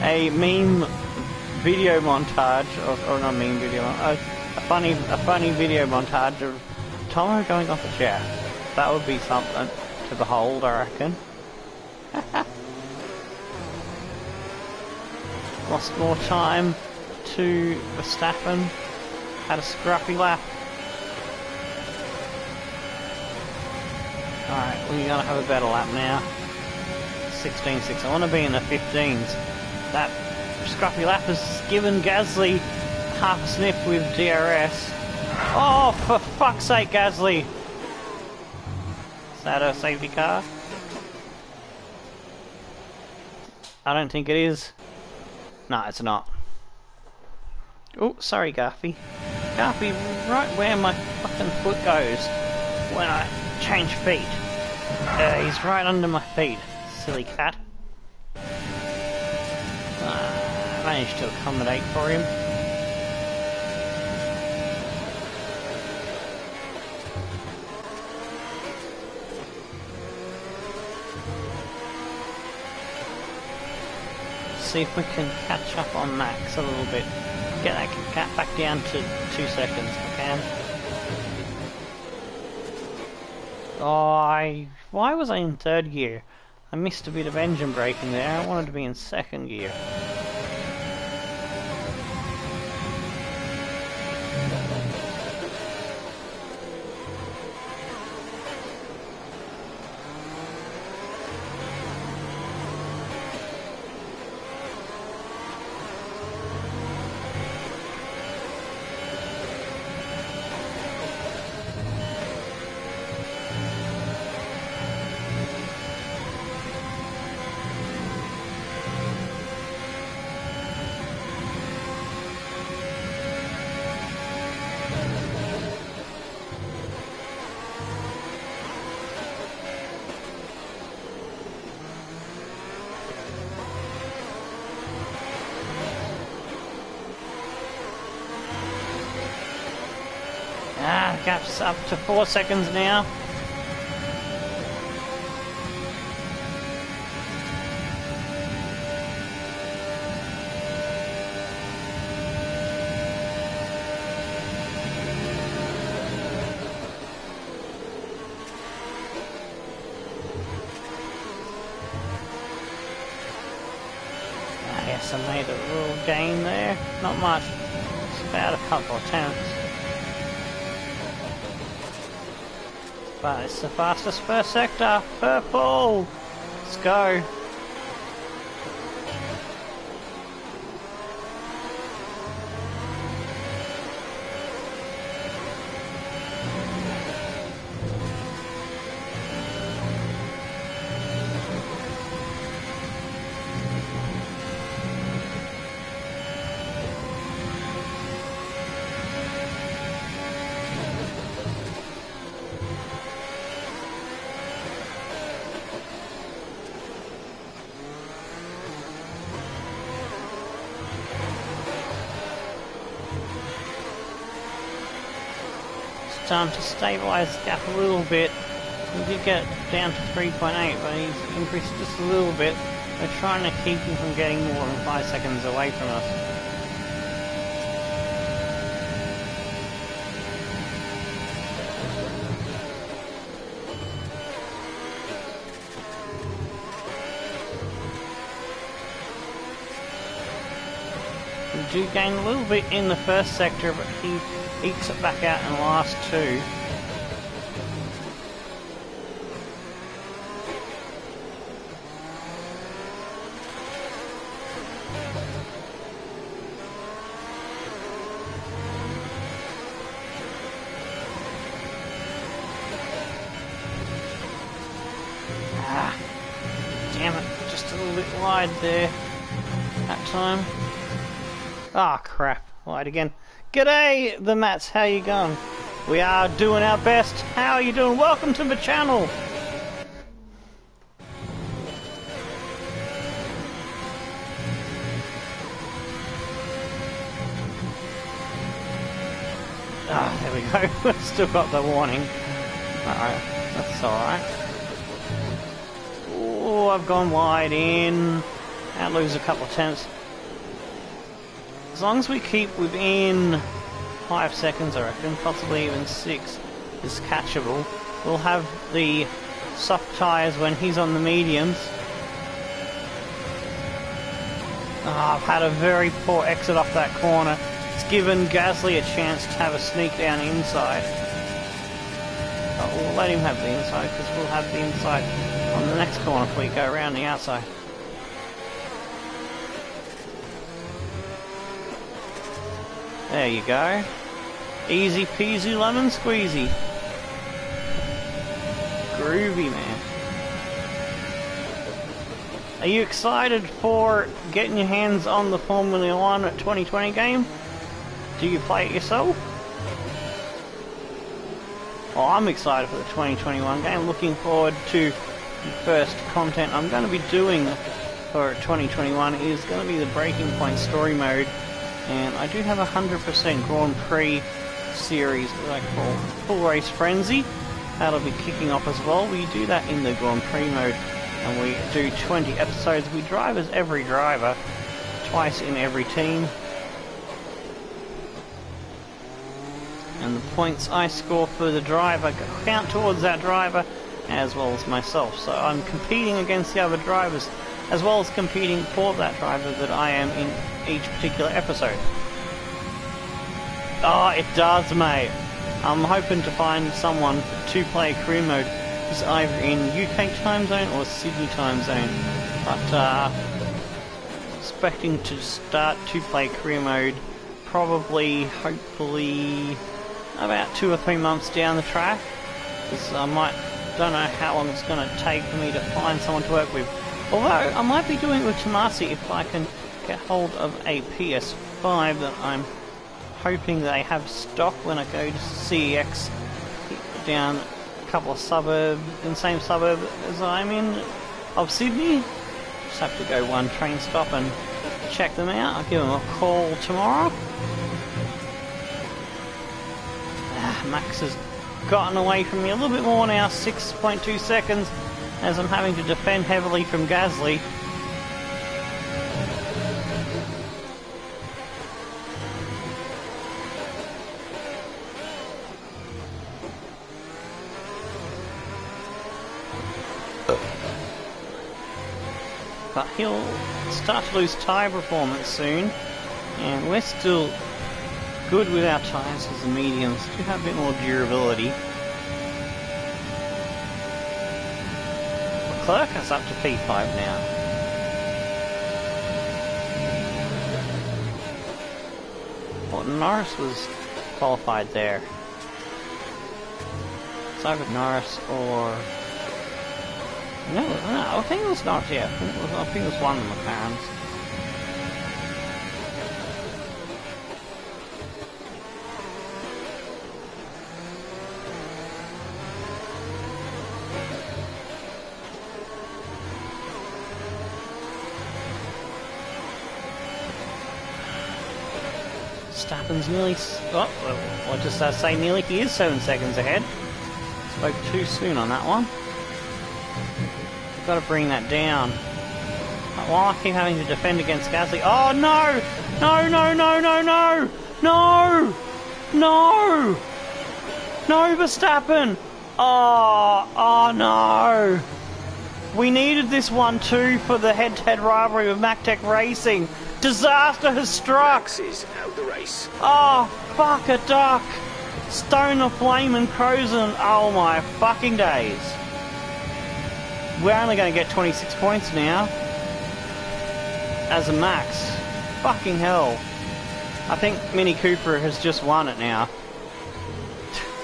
a meme video montage, or not meme video, a funny video montage of Tomo going off at Jeff. That would be something to behold, I reckon. Lost more time to Verstappen. Had a scruffy lap. Alright, we're gonna have a better lap now. 16.6. I want to be in the 15s. That scruffy lap has given Gasly half a sniff with DRS. Oh, for fuck's sake, Gasly! Is that a safety car? I don't think it is. No, it's not. Oh, sorry, Garfy. Garfy, right where my fucking foot goes when I change feet. He's right under my feet, silly cat. I managed to accommodate for him. see if we can catch up on Max a little bit. Get that cat back down to 2 seconds, if I can. Oh, why was I in 3rd gear? I missed a bit of engine braking there. I wanted to be in 2nd gear. Gap's up to 4 seconds now. Yes, I made a little gain there. Not much. It's about a couple of tenths. But it's the fastest first sector. Purple! Let's go. Time to stabilise the gap a little bit. We did get down to 3.8, but he's increased just a little bit. We're trying to keep him from getting more than 5 seconds away from us. We do gain a little bit in the first sector, but he ekes it back out in the last 2. Ah, damn it, just a little bit wide there that time. Ah, crap, wide again. G'day, the Mats, how you going? We are doing our best. How are you doing? Welcome to the channel. Ah, there we go. We've still got the warning. Alright, that's alright. Oh, I've gone wide in. I'll lose a couple of tenths. As long as we keep within 5 seconds, I reckon, possibly even 6 is catchable. We'll have the soft tyres when he's on the mediums. Oh, I've had a very poor exit off that corner. It's given Gasly a chance to have a sneak down inside. But we'll let him have the inside, because we'll have the inside on the next corner if we go around the outside. There you go. Easy peasy lemon squeezy. Groovy, man. Are you excited for getting your hands on the Formula 1 2020 game? Do you play it yourself? Well, I'm excited for the 2021 game. Looking forward to the first content I'm going to be doing for 2021 is going to be the Breaking Point story mode. And I do have a 100% Grand Prix series that I call Full Race Frenzy. That'll be kicking off as well. We do that in the Grand Prix mode, and we do 20 episodes. We drive as every driver, twice in every team. And the points I score for the driver count towards that driver as well as myself. So I'm competing against the other drivers as well as competing for that driver that I am in each particular episode. Oh, it does, mate. I'm hoping to find someone for two-player career mode who's either in UK time zone or Sydney time zone. But expecting to start two-player career mode probably, hopefully, about 2 or 3 months down the track. Because don't know how long it's going to take for me to find someone to work with. Although, I might be doing it with Tomasi if I can get hold of a PS5 that I'm hoping they have stock when I go to CEX down a couple of suburbs, in the same suburb as I'm in, of Sydney. Just have to go one train stop and check them out. I'll give them a call tomorrow. Max has gotten away from me a little bit more now, 6.2 seconds, as I'm having to defend heavily from Gasly. But he'll start to lose tyre performance soon, and we're still good with our tyres as the mediums do have a bit more durability. Leclerc is up to P5 now. Well, Norris was qualified there. It's either Norris or... No, I think it was Norris, yeah. I think it was one of the McLarens. Verstappen's nearly... Oh, well, just say nearly. He is 7 seconds ahead. Spoke too soon on that one. Got to bring that down. While I keep having to defend against Gasly... Oh, no! No, no, no, no, no! No! No! No, Verstappen! Oh, no! We needed this one too for the head-to-head rivalry with MacTech Racing. Disaster has struck! Max is out the race. Oh, fuck a duck! Stone of Flame and Crozen. Oh my fucking days. We're only going to get 26 points now. As a max. Fucking hell. I think Mini Cooper has just won it now.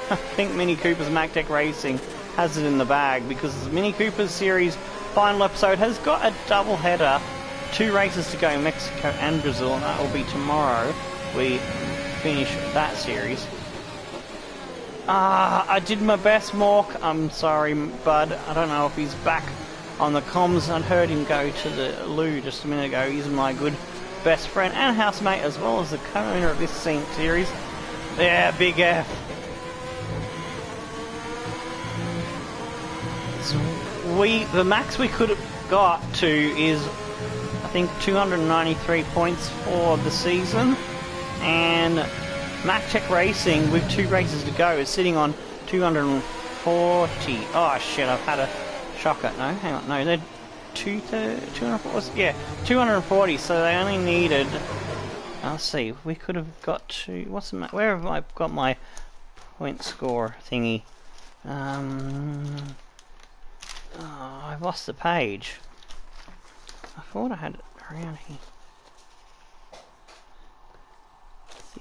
I think Mini Cooper's MacTech Racing has it in the bag because Mini Cooper's series final episode has got a double header. 2 races to go in Mexico and Brazil, and that will be tomorrow. We finish that series. I did my best, Mork. I'm sorry, bud. I don't know if he's back on the comms. I heard him go to the loo just a minute ago. He's my good best friend and housemate, as well as the co-owner of this series. Yeah, big F. The max we could have got to is, I think, 293 points for the season, and MacTech Racing, with 2 races to go, is sitting on 240. Oh shit, I've had a shocker. No, hang on, no, they're 240, yeah, 240, so they only needed, let's see, we could have got to, what's the, where have I got my point score thingy? Oh, I've lost the page. I thought I had it around here.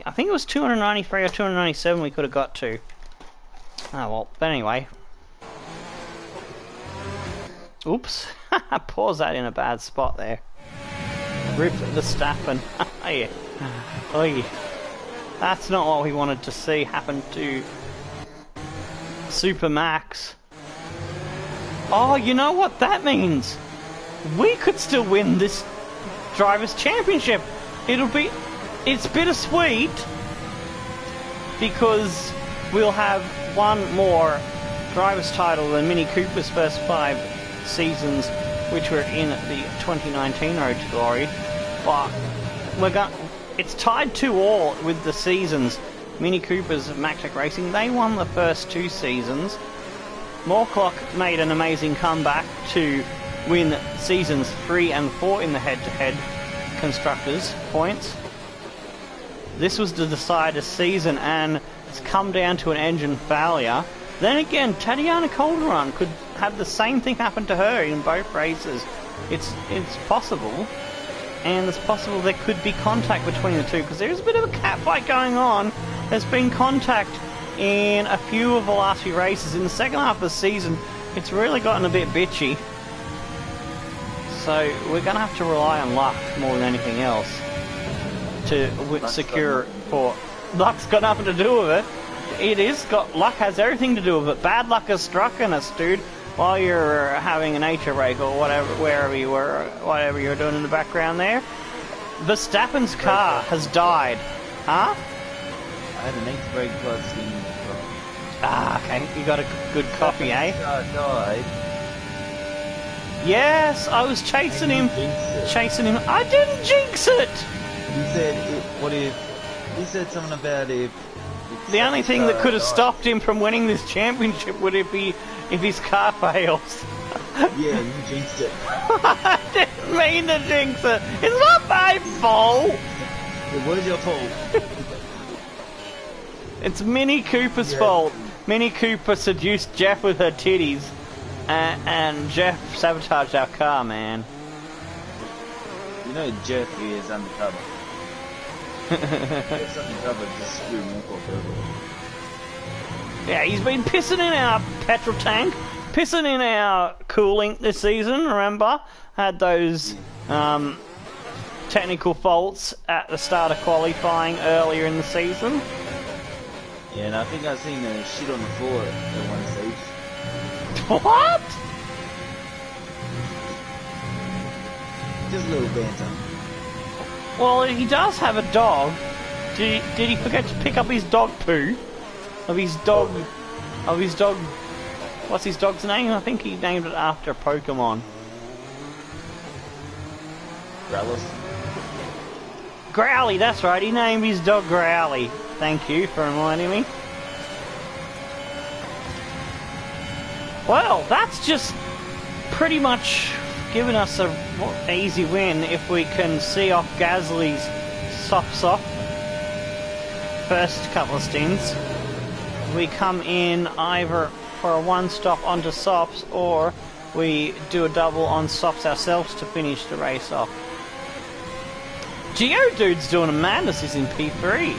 I think it was 293 or 297 we could have got to. Oh well, but anyway. Oops. Pause that in a bad spot there. Rip the Verstappen. Yeah. Oy. That's not what we wanted to see happen to Super Max. Oh, you know what that means? We could still win this Drivers' Championship. It's bittersweet because we'll have one more Drivers' title than Mini Cooper's first 5 seasons, which were in the 2019 Road to Glory. but it's tied 2-all with the seasons. Mini Coopers of MacTech Racing, they won the first 2 seasons. Morklock made an amazing comeback to win seasons 3 and 4 in the head-to-head constructors points. This was the decider season, and it's come down to an engine failure. Then again, Tatiana Calderon could have the same thing happen to her in both races. It's possible, and it's possible there could be contact between the two, because there's a bit of a catfight going on. There's been contact in a few of the last few races. In the second half of the season, it's really gotten a bit bitchy. So we're going to have to rely on luck more than anything else to secure for... Luck's got nothing to do with it. Luck has everything to do with it. Bad luck has struck on us, dude, while you're having a nature break or whatever you're doing in the background there. Verstappen's car has died. Huh? I had a nature break plus in the car. Ah, okay. You got a good copy, eh? Died. Yes, I was chasing him. I didn't jinx it! He said, what if... He said something about if... The only thing that could have stopped him from winning this championship would if his car fails. Yeah, you jinxed it. I didn't mean to jinx it. It's not my fault. It was your fault. It's Mini Cooper's fault. Mini Cooper seduced Jeff with her titties, and Jeff sabotaged our car, man. You know Jeff is undercover. It's undercover to screw Morklock over. Yeah, he's been pissing in our petrol tank, pissing in our cooling this season, remember? Had those technical faults at the start of qualifying earlier in the season. Yeah, and I think I've seen a shit on the floor at one stage. What? Just a little banter. Well, he does have a dog. Did he forget to pick up his dog poo? Of his dog... What's his dog's name? I think he named it after a Pokemon. Growly, that's right. He named his dog Growly. Thank you for reminding me. Well, that's just pretty much giving us a easy win if we can see off Gasly's soft first couple of stints. We come in either for a one stop onto softs, or we do a double on softs ourselves to finish the race off. Geodude's doing a madness. He's in P3.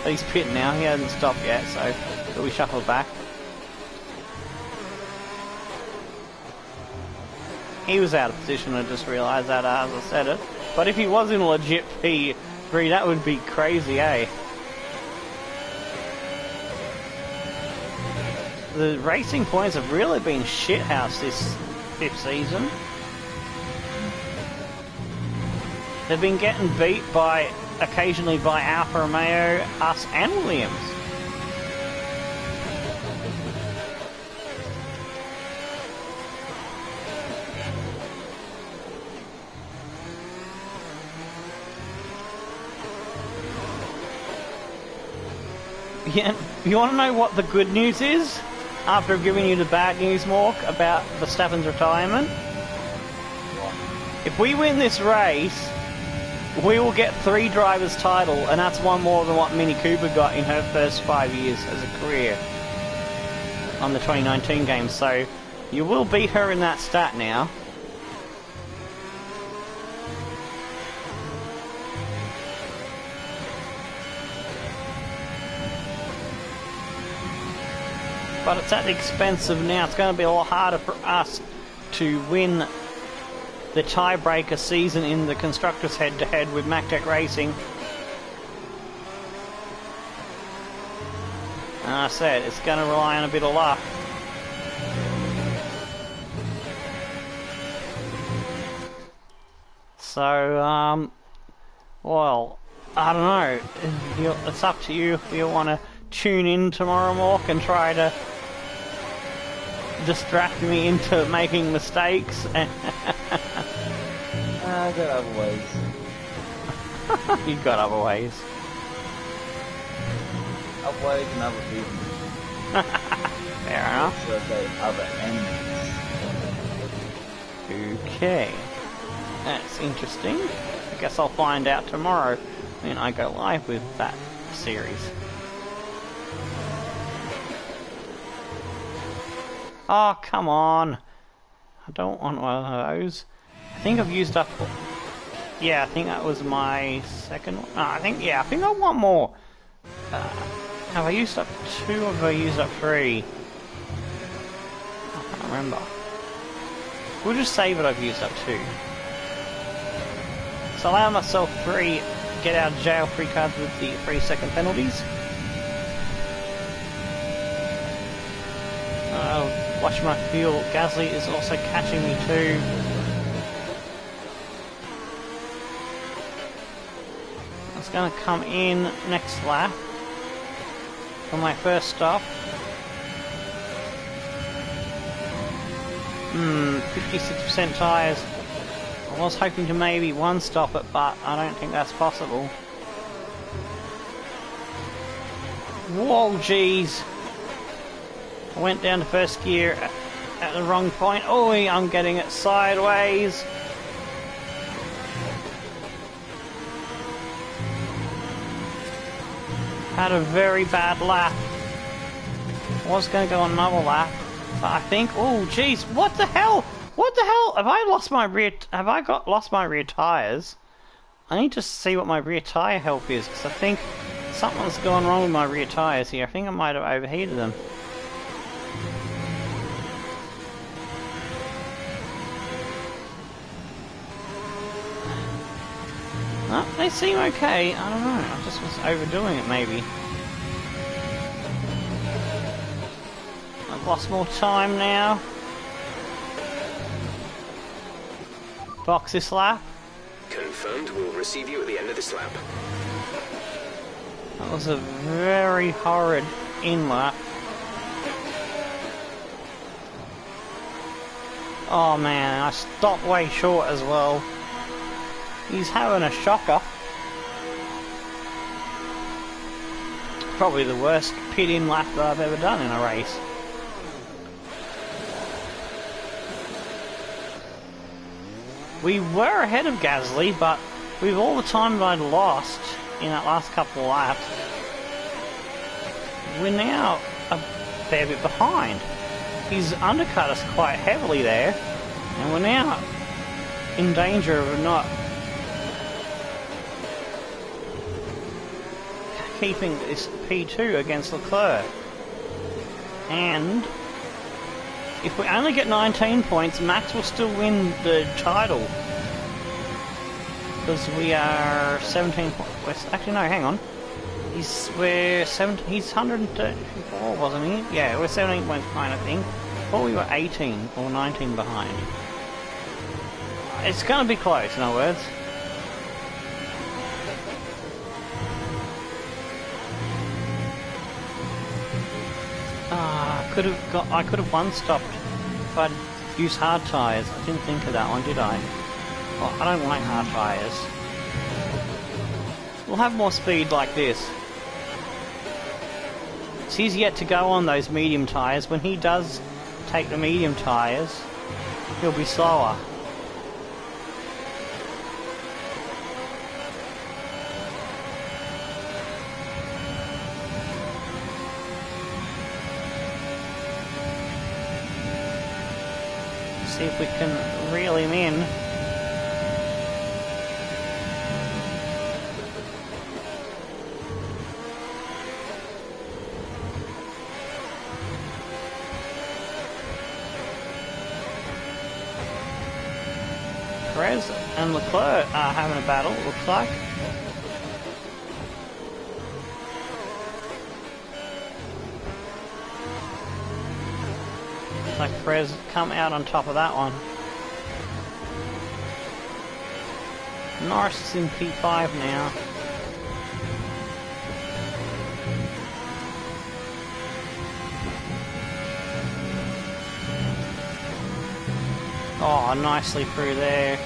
But he's pitting now. He hasn't stopped yet, so we shuffle back. He was out of position. I just realised that as I said it. But if he was in a legit P3, that would be crazy, eh? The racing points have really been shithouse this 5th season. They've been getting beat occasionally by Alfa Romeo, us and Williams. Yeah, you want to know what the good news is? After giving you the bad news, Mork, about Verstappen's retirement? If we win this race, we will get 3 drivers' title, and that's one more than what Mini Cooper got in her first 5 years as a career on the 2019 games. So you will beat her in that stat now. But it's at the expense of now. It's going to be a lot harder for us to win the tiebreaker season in the Constructors head-to-head with MacTech Racing. And I said, it's going to rely on a bit of luck. So, well, I don't know. It's up to you if you want to tune in tomorrow, Mork, and try to distract me into making mistakes. I got other ways. You've got other ways. Otherwise, another reason. Fair enough. Should I say other enemies? Okay. That's interesting. I guess I'll find out tomorrow when I go live with that series. Oh, come on. I don't want one of those. I think I've used up... Yeah, I think that was my second one. No, I think I want more. Have I used up 2 or have I used up 3? I can't remember. We'll just say that I've used up 2. So allow myself 3 get out of jail free cards with the 3-second penalties. Watch my fuel. Gasly is also catching me too. It's going to come in next lap for my first stop. 56% tyres. I was hoping to maybe one stop it, but I don't think that's possible. Whoa, jeez. I went down to first gear at the wrong point. Oh, I'm getting it sideways. Had a very bad lap. I was going to go on another lap, but I think... Oh, jeez, what the hell? What the hell? Have I lost my rear... Have I lost my rear tyres? I need to see what my rear tyre health is, because I think something's gone wrong with my rear tyres here. I think I might have overheated them. No, they seem okay. I don't know. I just was overdoing it, maybe. I've lost more time now. Box this lap. Confirmed. We'll receive you at the end of this lap. That was a very horrid in lap. Oh man, I stopped way short as well. He's having a shocker. Probably the worst pit-in lap that I've ever done in a race. We were ahead of Gasly, but with all the time that I'd lost in that last couple of laps, we're now a fair bit behind. He's undercut us quite heavily there, and we're now in danger of not keeping this P2 against Leclerc. And if we only get 19 points, Max will still win the title. Because we are 17 points. Actually, no, hang on. He's 134, wasn't he? Yeah, we're 17 points behind, I think. Or we were 18 or 19 behind. It's going to be close, in other words. I could have one stopped if I'd used hard tyres. I didn't think of that one, did I? Well, I don't like hard tyres. We'll have more speed like this. He's yet to go on those medium tyres. When he does take the medium tyres, he'll be slower. See if we can reel him in. Perez and Leclerc are having a battle, it looks like. Looks like Perez come out on top of that one. Norris is in P5 now. Oh, nicely through there.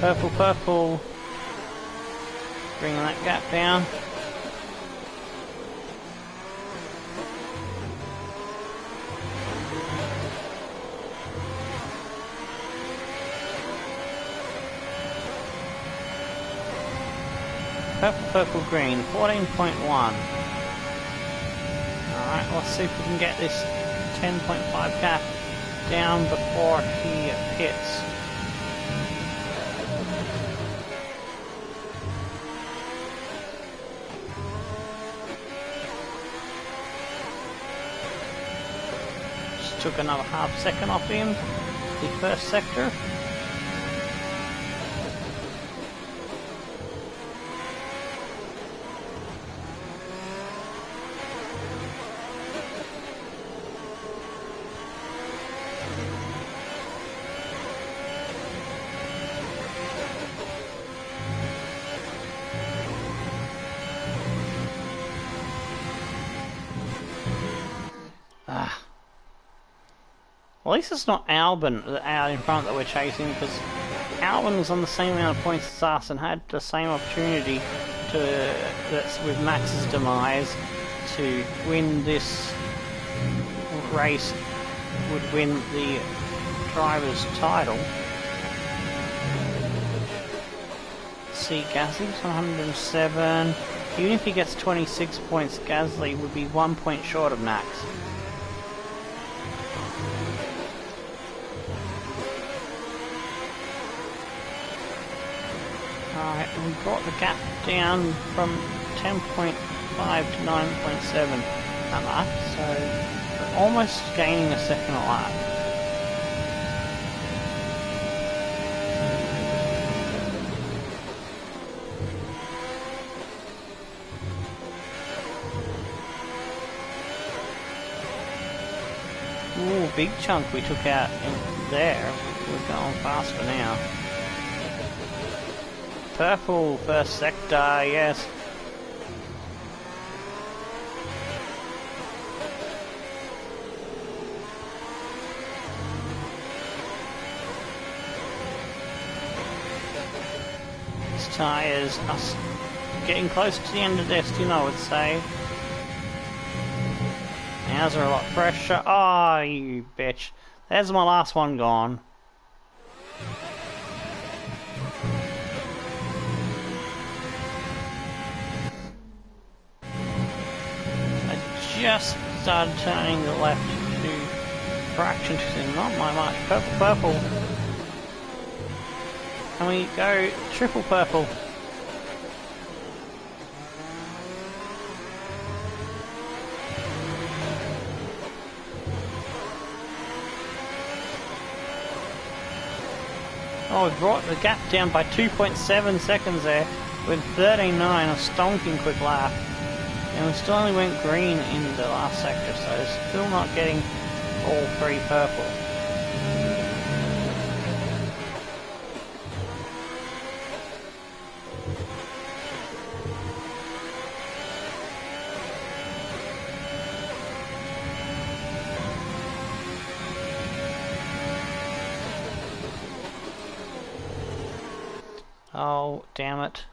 Purple, purple. Bring that gap down. Purple, purple, green, 14.1. Alright, let's see if we can get this 10.5 gap down before he hits. Just took another half second off him, the first sector. At least it's not Albin out in front that we're chasing, because Albin was on the same amount of points as us and had the same opportunity to, that's with Max's demise, to win this race, would win the driver's title. See, Gasly's 107. Even if he gets 26 points, Gasly would be 1 point short of Max. Alright, we brought the gap down from 10.5 to 9.7 that lap, so we're almost gaining a second a lap. Ooh, big chunk we took out in there. We're going faster now. Purple, first sector, yes. These tyres are getting close to the end of this, I would say. Ours are a lot fresher. Oh, you bitch. There's my last one gone. Just started turning the left to fraction to not my much. Purple, purple. Can we go triple purple? Oh, we brought the gap down by 2.7 seconds there with 13.9, a stonking quick lap. And we still only went green in the last sector, so still not getting all three purple. Oh, damn it.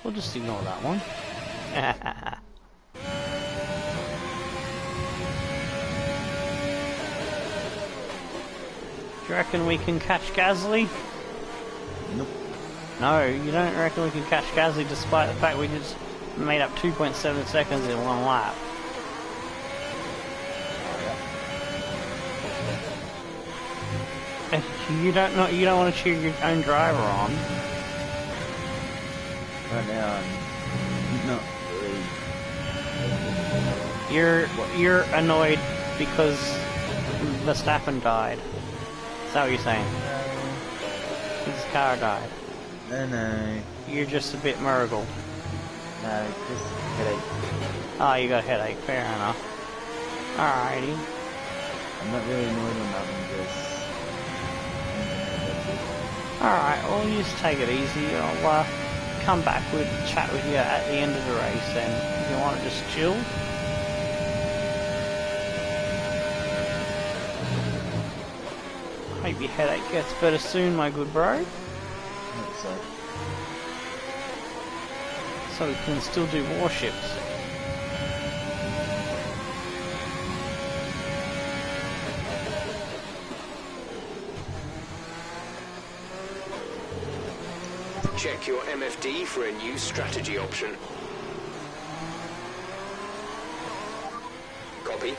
We'll just ignore that one. Do you reckon we can catch Gasly? Nope. No, you don't reckon we can catch Gasly despite the fact we just made up 2.7 seconds in one lap? You don't want to cheer your own driver on. Right now, I'm not really. You're annoyed because Verstappen died. Is that what you're saying? His car died. No. You're just a bit Murgle. No, just headache. Oh, you got a headache. Fair enough. Alrighty. I'm not really annoyed on that one, just. Alright, well, you just take it easy. I'll come back with chat with you at the end of the race then. If you want to just chill. Hope your headache gets better soon, my good bro. I hope so. So we can still do warships. Check your MFD for a new strategy option. Copy.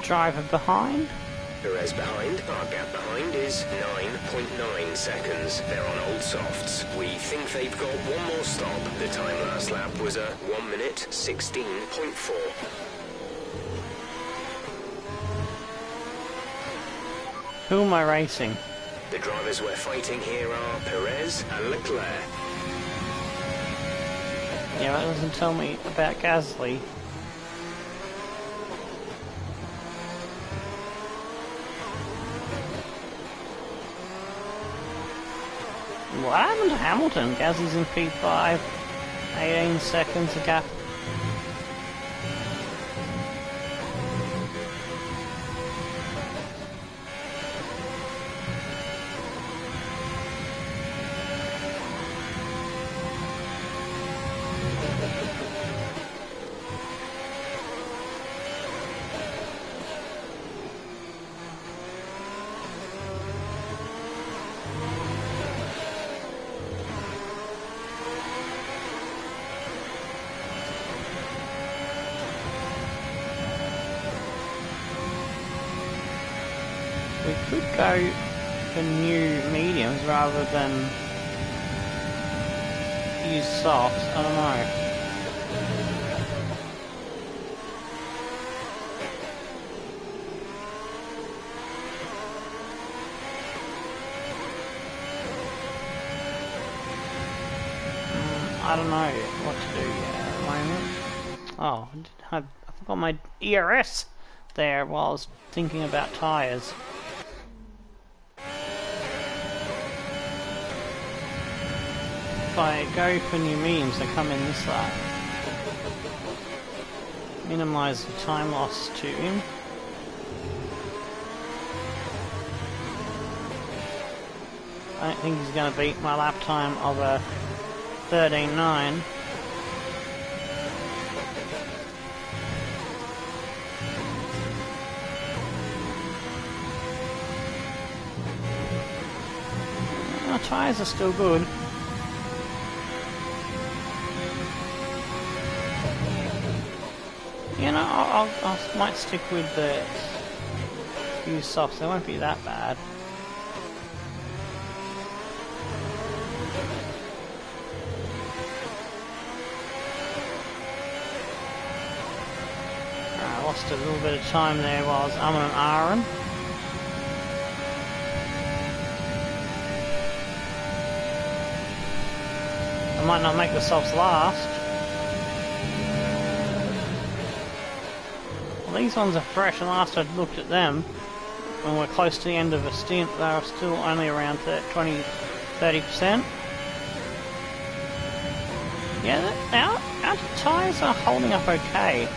Driver behind. Perez behind. Our gap behind is 9.9 seconds. They're on old softs. We think they've got one more stop. The time last lap was a 1 minute 16.4. Who am I racing? The drivers we're fighting here are Perez and Leclerc. Yeah, that doesn't tell me about Gasly. What happened to Hamilton? Gasly's in P5. 18 seconds a gap. We could go for new mediums rather than use softs. I don't know. I don't know what to do yet at the moment. Oh, I forgot my ERS there while I was thinking about tyres. If I go for new mediums, they come in this lap. Minimise the time loss to him. I don't think he's going to beat my lap time of a 13.9. Our tyres are still good. You know, I might stick with the used softs. They won't be that bad. I lost a little bit of time there while I was umming and ahhing. I might not make the softs last. These ones are fresh, and last I looked at them, when we're close to the end of a stint, they are still only around 20-30%. Yeah, our tyres are holding up okay.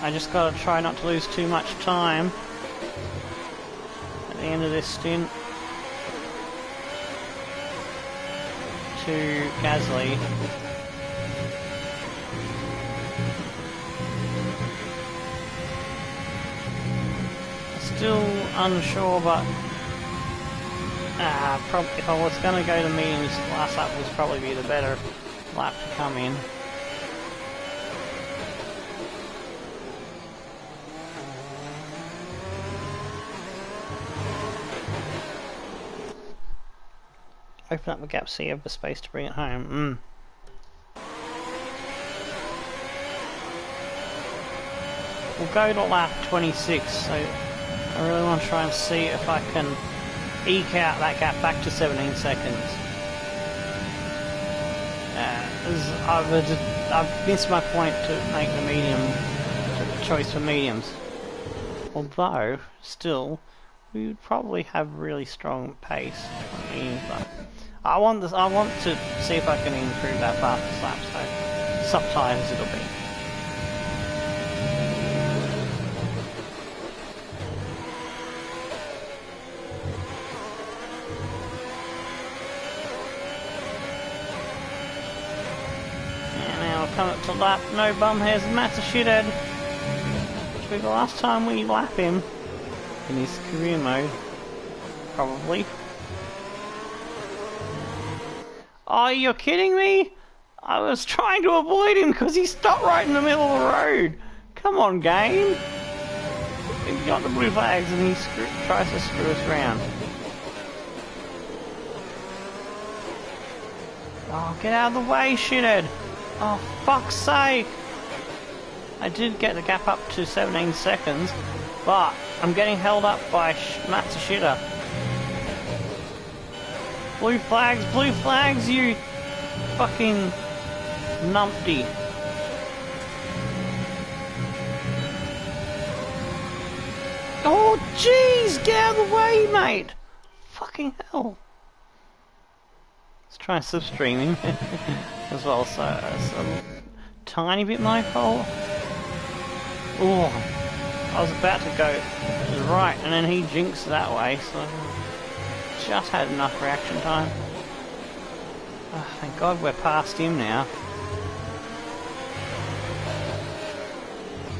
I just gotta try not to lose too much time at the end of this stint to Gasly. Still unsure, but if I was going to go to mediums, last lap would probably be the better lap to come in. open up the gap so you have the space to bring it home. We'll go to lap 26, so I really want to try and see if I can eke out that gap back to 17 seconds. I've missed my point to make the choice for mediums. Although, still, we would probably have really strong pace on mediums. But I want to see if I can improve that fastest lap. So sometimes it'll be. Come up to lap, no bum hairs, and Matt's a shithead. Which will be the last time we lap him in his career mode. Probably. Oh, you're kidding me? I was trying to avoid him because he stopped right in the middle of the road. Come on, game. He got the blue flags and he tries to screw us around. Oh, get out of the way, shithead. Oh, fuck's sake! I did get the gap up to 17 seconds, but I'm getting held up by Matsushita. Blue flags, you fucking numpty. Oh, jeez! Get out of the way, mate! Fucking hell. Let's try and slipstream him as well, so it's a tiny bit my fault. Oh, I was about to go right and then he jinxed that way, so just had enough reaction time. Oh, thank God we're past him now.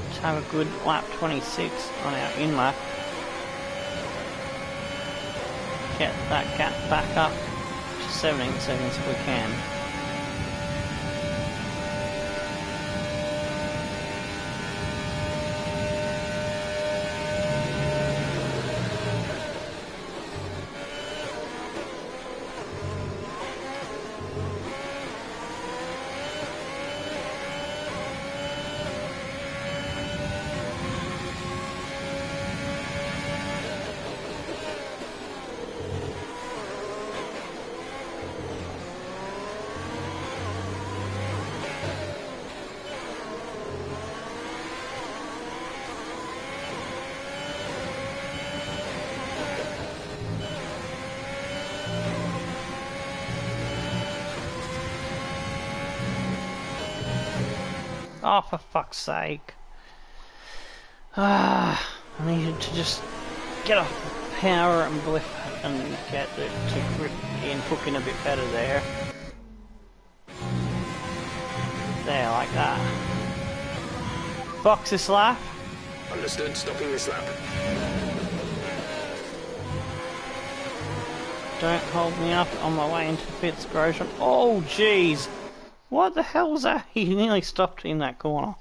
Let's have a good lap 26 on our in lap. Get that gap back up. 17 seconds if we can. Oh, for fuck's sake. I needed to just get off power and blip and get it to grip in, hook in a bit better there. There, like that. Box this lap. Understood, stopping this lap. Don't hold me up on my way into pits, Grosjean. Oh, jeez. What the hell was that? He nearly stopped in that corner.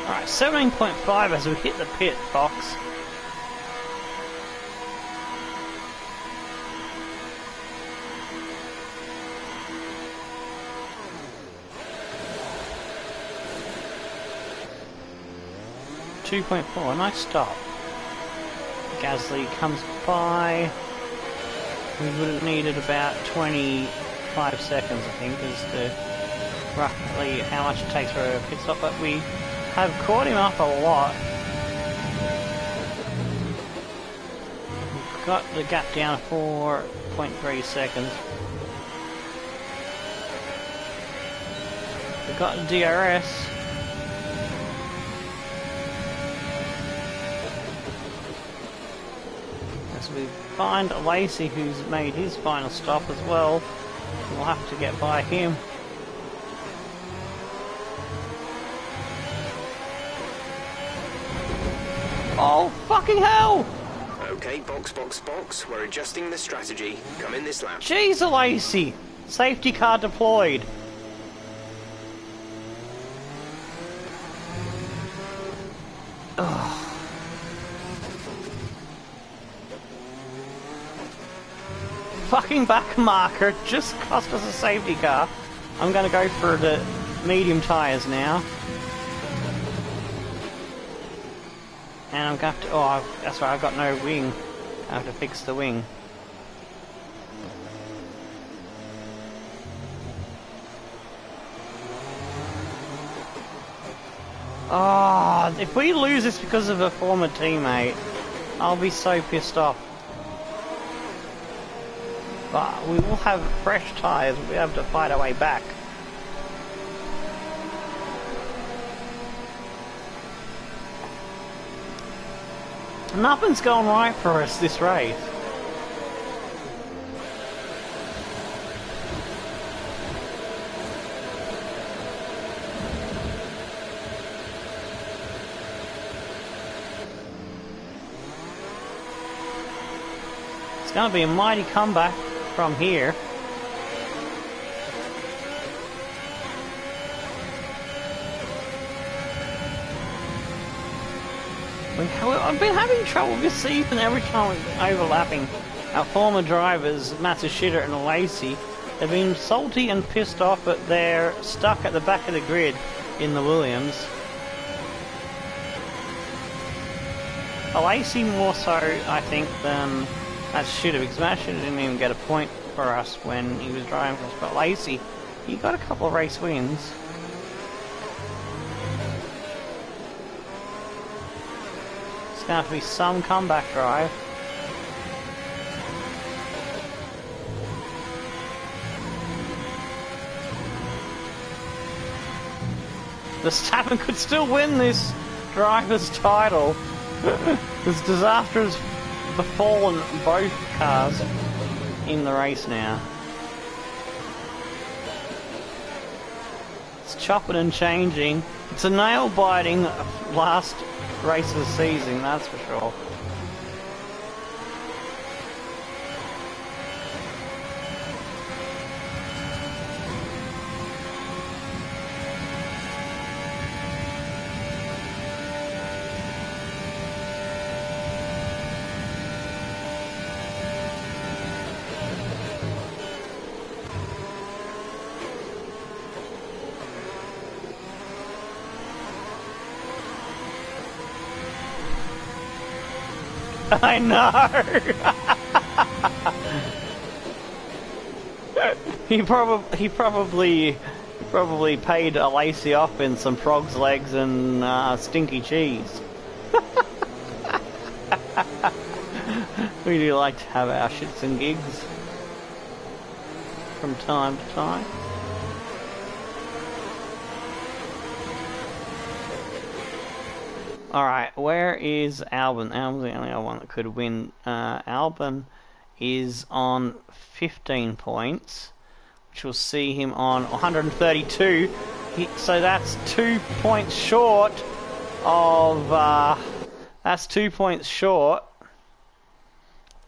Alright, 17.5 as we hit the pit box. .4, nice stop. Gasly comes by. We would have needed about 25 seconds, I think, is the roughly how much it takes for a pit stop, but we have caught him up a lot. We've got the gap down to 4.3 seconds. We've got the DRS. As we find Lacey, who's made his final stop as well, we'll have to get by him. Oh, fucking hell! Okay, box, box, box. We're adjusting the strategy. Come in this lap. Jeez, Lacey! Safety car deployed. Ugh. Fucking back marker just cost us a safety car. I'm gonna go for the medium tyres now. And I'm gonna have to, oh, that's right, I've got no wing. I have to fix the wing. Oh, if we lose this because of a former teammate, I'll be so pissed off. But we will have fresh tyres, we'll be able to fight our way back. Nothing's going right for us this race. It's going to be a mighty comeback from here. I've been having trouble this season every time we're overlapping our former drivers, Matsushita and Lacey. They've been salty and pissed off, but they're stuck at the back of the grid in the Williams. Lacey more so, I think, than Matsushita, because Matsushita didn't even get a point for us when he was driving for us, but Lacey, he got a couple of race wins. It's going to have to be some comeback drive. Verstappen could still win this driver's title. This disaster has befallen both cars in the race now. It's chopping and changing. It's a nail-biting last race of the season, that's for sure. I know. he probably paid Lacey off in some frog's legs and stinky cheese. We do like to have our shits and gigs from time to time. Alright, where is Albon? Albon's the only other one that could win. Albon is on 15 points, which will see him on 132. So that's 2 points short of... that's 2 points short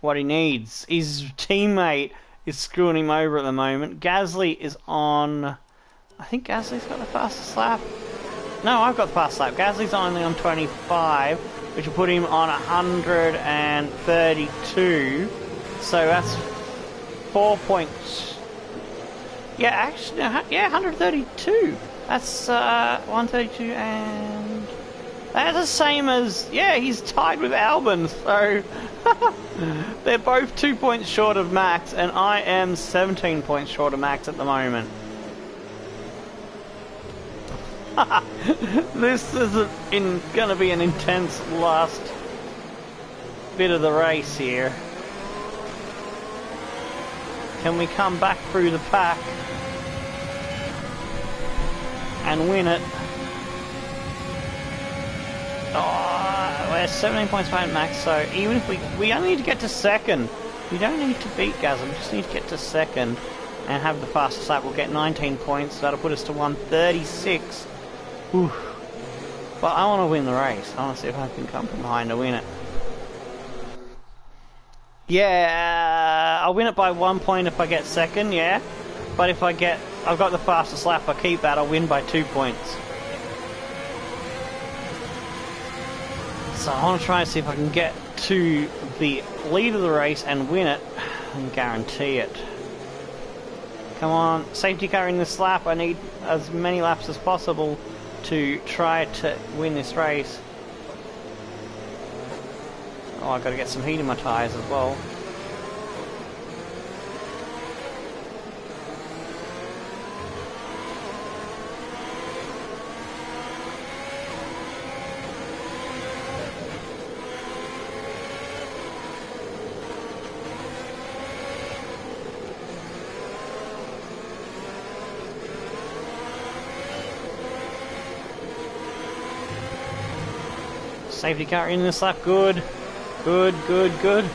what he needs. His teammate is screwing him over at the moment. Gasly is on... I think Gasly's got the fastest lap. No, I've got the fast lap. Gasly's only on 25, which will put him on 132. So that's 4 points. Yeah, actually, yeah, 132. That's 132, and that's the same as, yeah, he's tied with Albon. So they're both 2 points short of Max, and I am 17 points short of Max at the moment. This is going to be an intense last bit of the race here. Can we come back through the pack and win it? Oh, we're 17 points behind Max, so even if we only need to get to second. We don't need to beat Gasly, we just need to get to second and have the fastest lap. We'll get 19 points, so that'll put us to 136. Oof. But I want to win the race. I want to see if I can come from behind to win it. Yeah, I'll win it by 1 point if I get second, yeah. But if I've got the fastest lap, I keep that, I'll win by 2 points. So I want to try and see if I can get to the lead of the race and win it and guarantee it. Come on, safety car in this lap. I need as many laps as possible to try to win this race. Oh, I've got to get some heat in my tyres as well. Safety car in this lap, good. Good, good, good.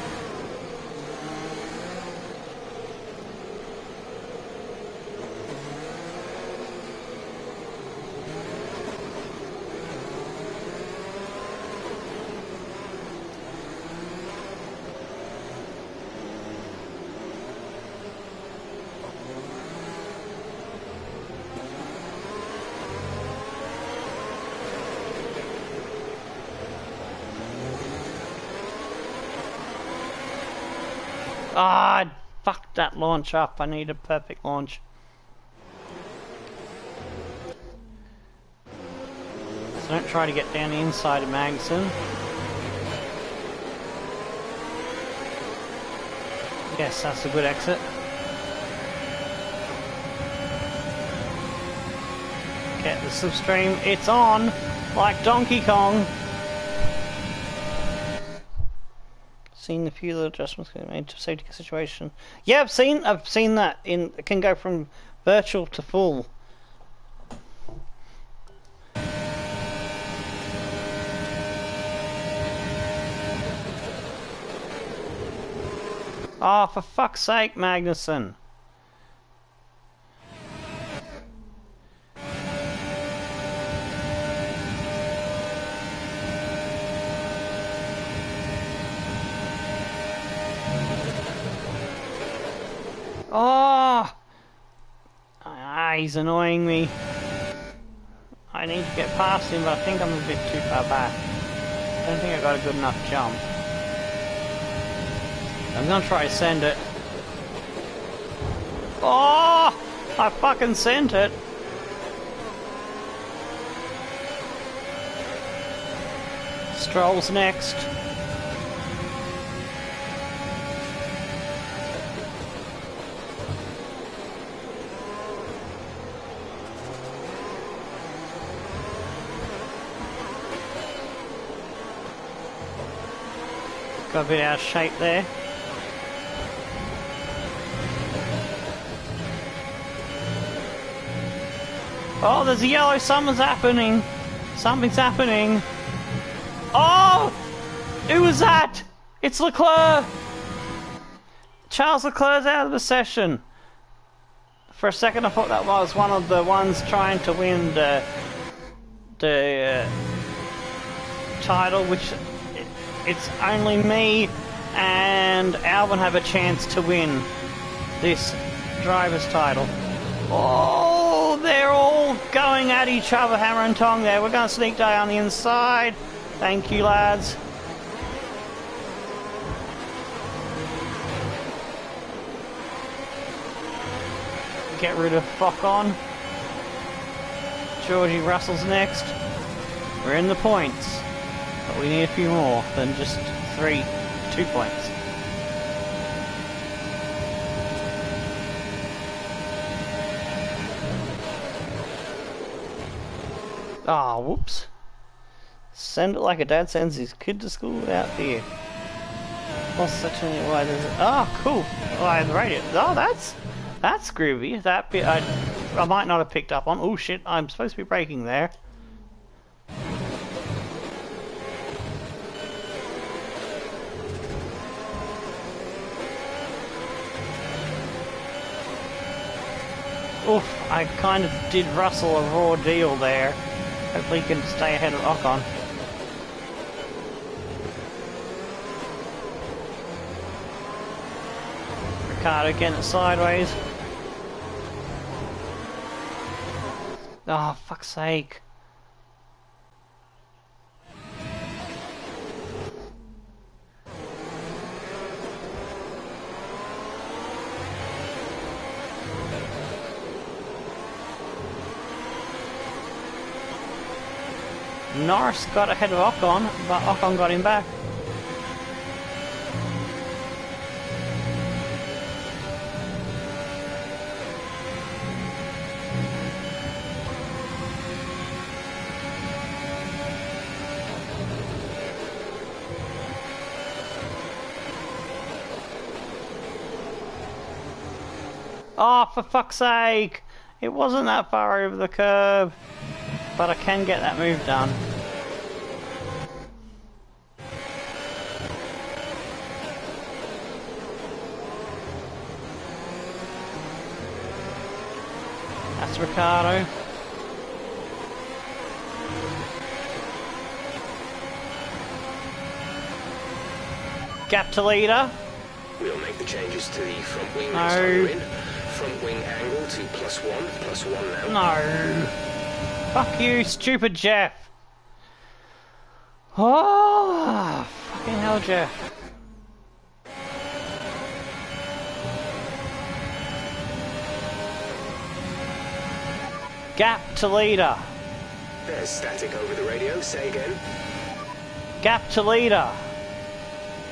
Ah, I fucked that launch up. I need a perfect launch. So don't try to get down the inside of Magnussen. Yes, that's a good exit. Get the slipstream. It's on, like Donkey Kong. Seen a few little adjustments made to safety car situation. Yeah, I've seen that. It can go from virtual to full. Oh, for fuck's sake, Magnussen. Oh! Ah, he's annoying me. I need to get past him, but I think I'm a bit too far back. I don't think I got a good enough jump. I'm gonna try to send it. Oh! I fucking sent it! Stroll's next. Got a bit out of shape there. Oh, there's a yellow. Something's happening. Something's happening. Oh! Who was that? It's Leclerc! Charles Leclerc's out of the session. For a second I thought that was one of the ones trying to win the title, which it's only me and Alvin have a chance to win this driver's title. Oh, they're all going at each other, hammer and tong there. We're going to sneak day on the inside. Thank you, lads. Get rid of Focon. Georgie Russell's next. We're in the points. But we need a few more than just 2 points. Ah, oh, whoops. Send it like a dad sends his kid to school out here. What's such a why does it? Oh, cool. Oh, I have the radio. Oh, that's groovy. That bit I might not have picked up on. Oh shit, I'm supposed to be braking there. Oof, I kind of did Russell a raw deal there. Hopefully he can stay ahead of Ocon. Ricardo getting it sideways. Oh, fuck's sake. Norris got ahead of Ocon, but Ocon got him back. Oh, for fuck's sake! It wasn't that far over the curb. But I can get that move done. That's Ricardo. Gap to leader. We'll make the changes to the front wing. No. Front wing angle to +1 now. No. Fuck you, stupid Jeff. Oh, fucking hell, Jeff. Gap to leader. There's static over the radio. Say again. Gap to leader.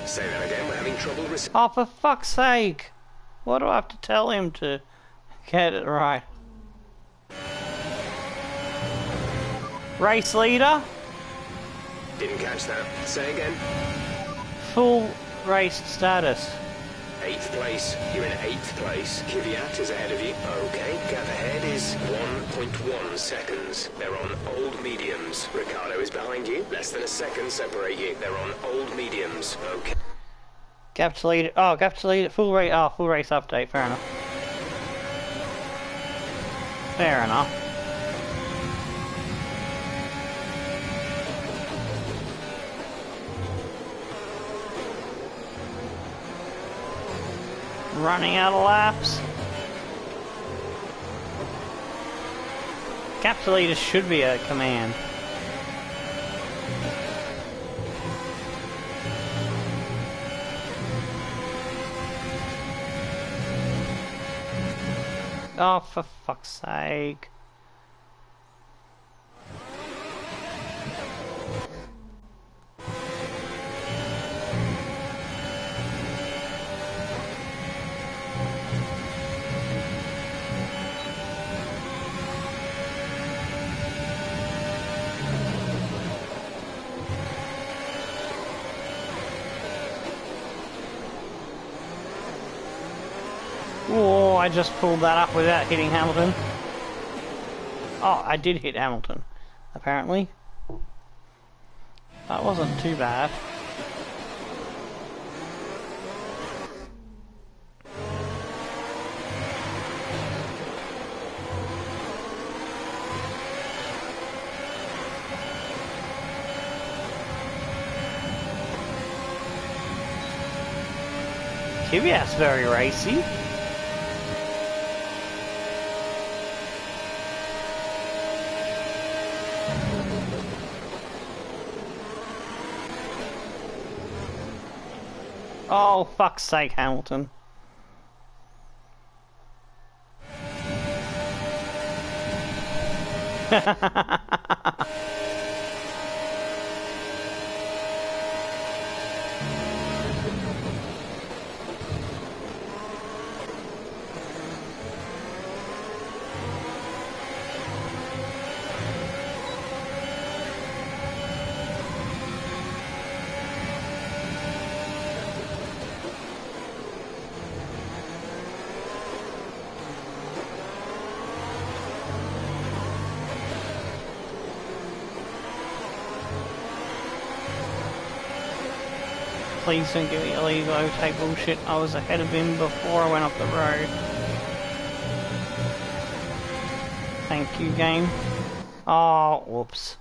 Say that again. We're having trouble Oh, for fuck's sake. What do I have to tell him to get it right? Race leader. Didn't catch that. Say again. Full race status. 8th place. You're in 8th place. Kvyat is ahead of you. Okay. Gap ahead is 1.1 seconds. They're on old mediums. Ricardo is behind you. Less than a second separate you. They're on old mediums. Okay. Gap to leader. Oh, gap to leader. Full race. Oh, full race update. Fair enough. Fair enough. Running out of laps. Gap to leader should be a command. Oh, for fuck's sake. Oh, I just pulled that up without hitting Hamilton. Oh, I did hit Hamilton, apparently. That wasn't too bad. Kvyat's very racy. Oh, fuck's sake, Hamilton. Please don't give me illegal overtake bullshit. I was ahead of him before I went off the road. Thank you, game. Oh, whoops.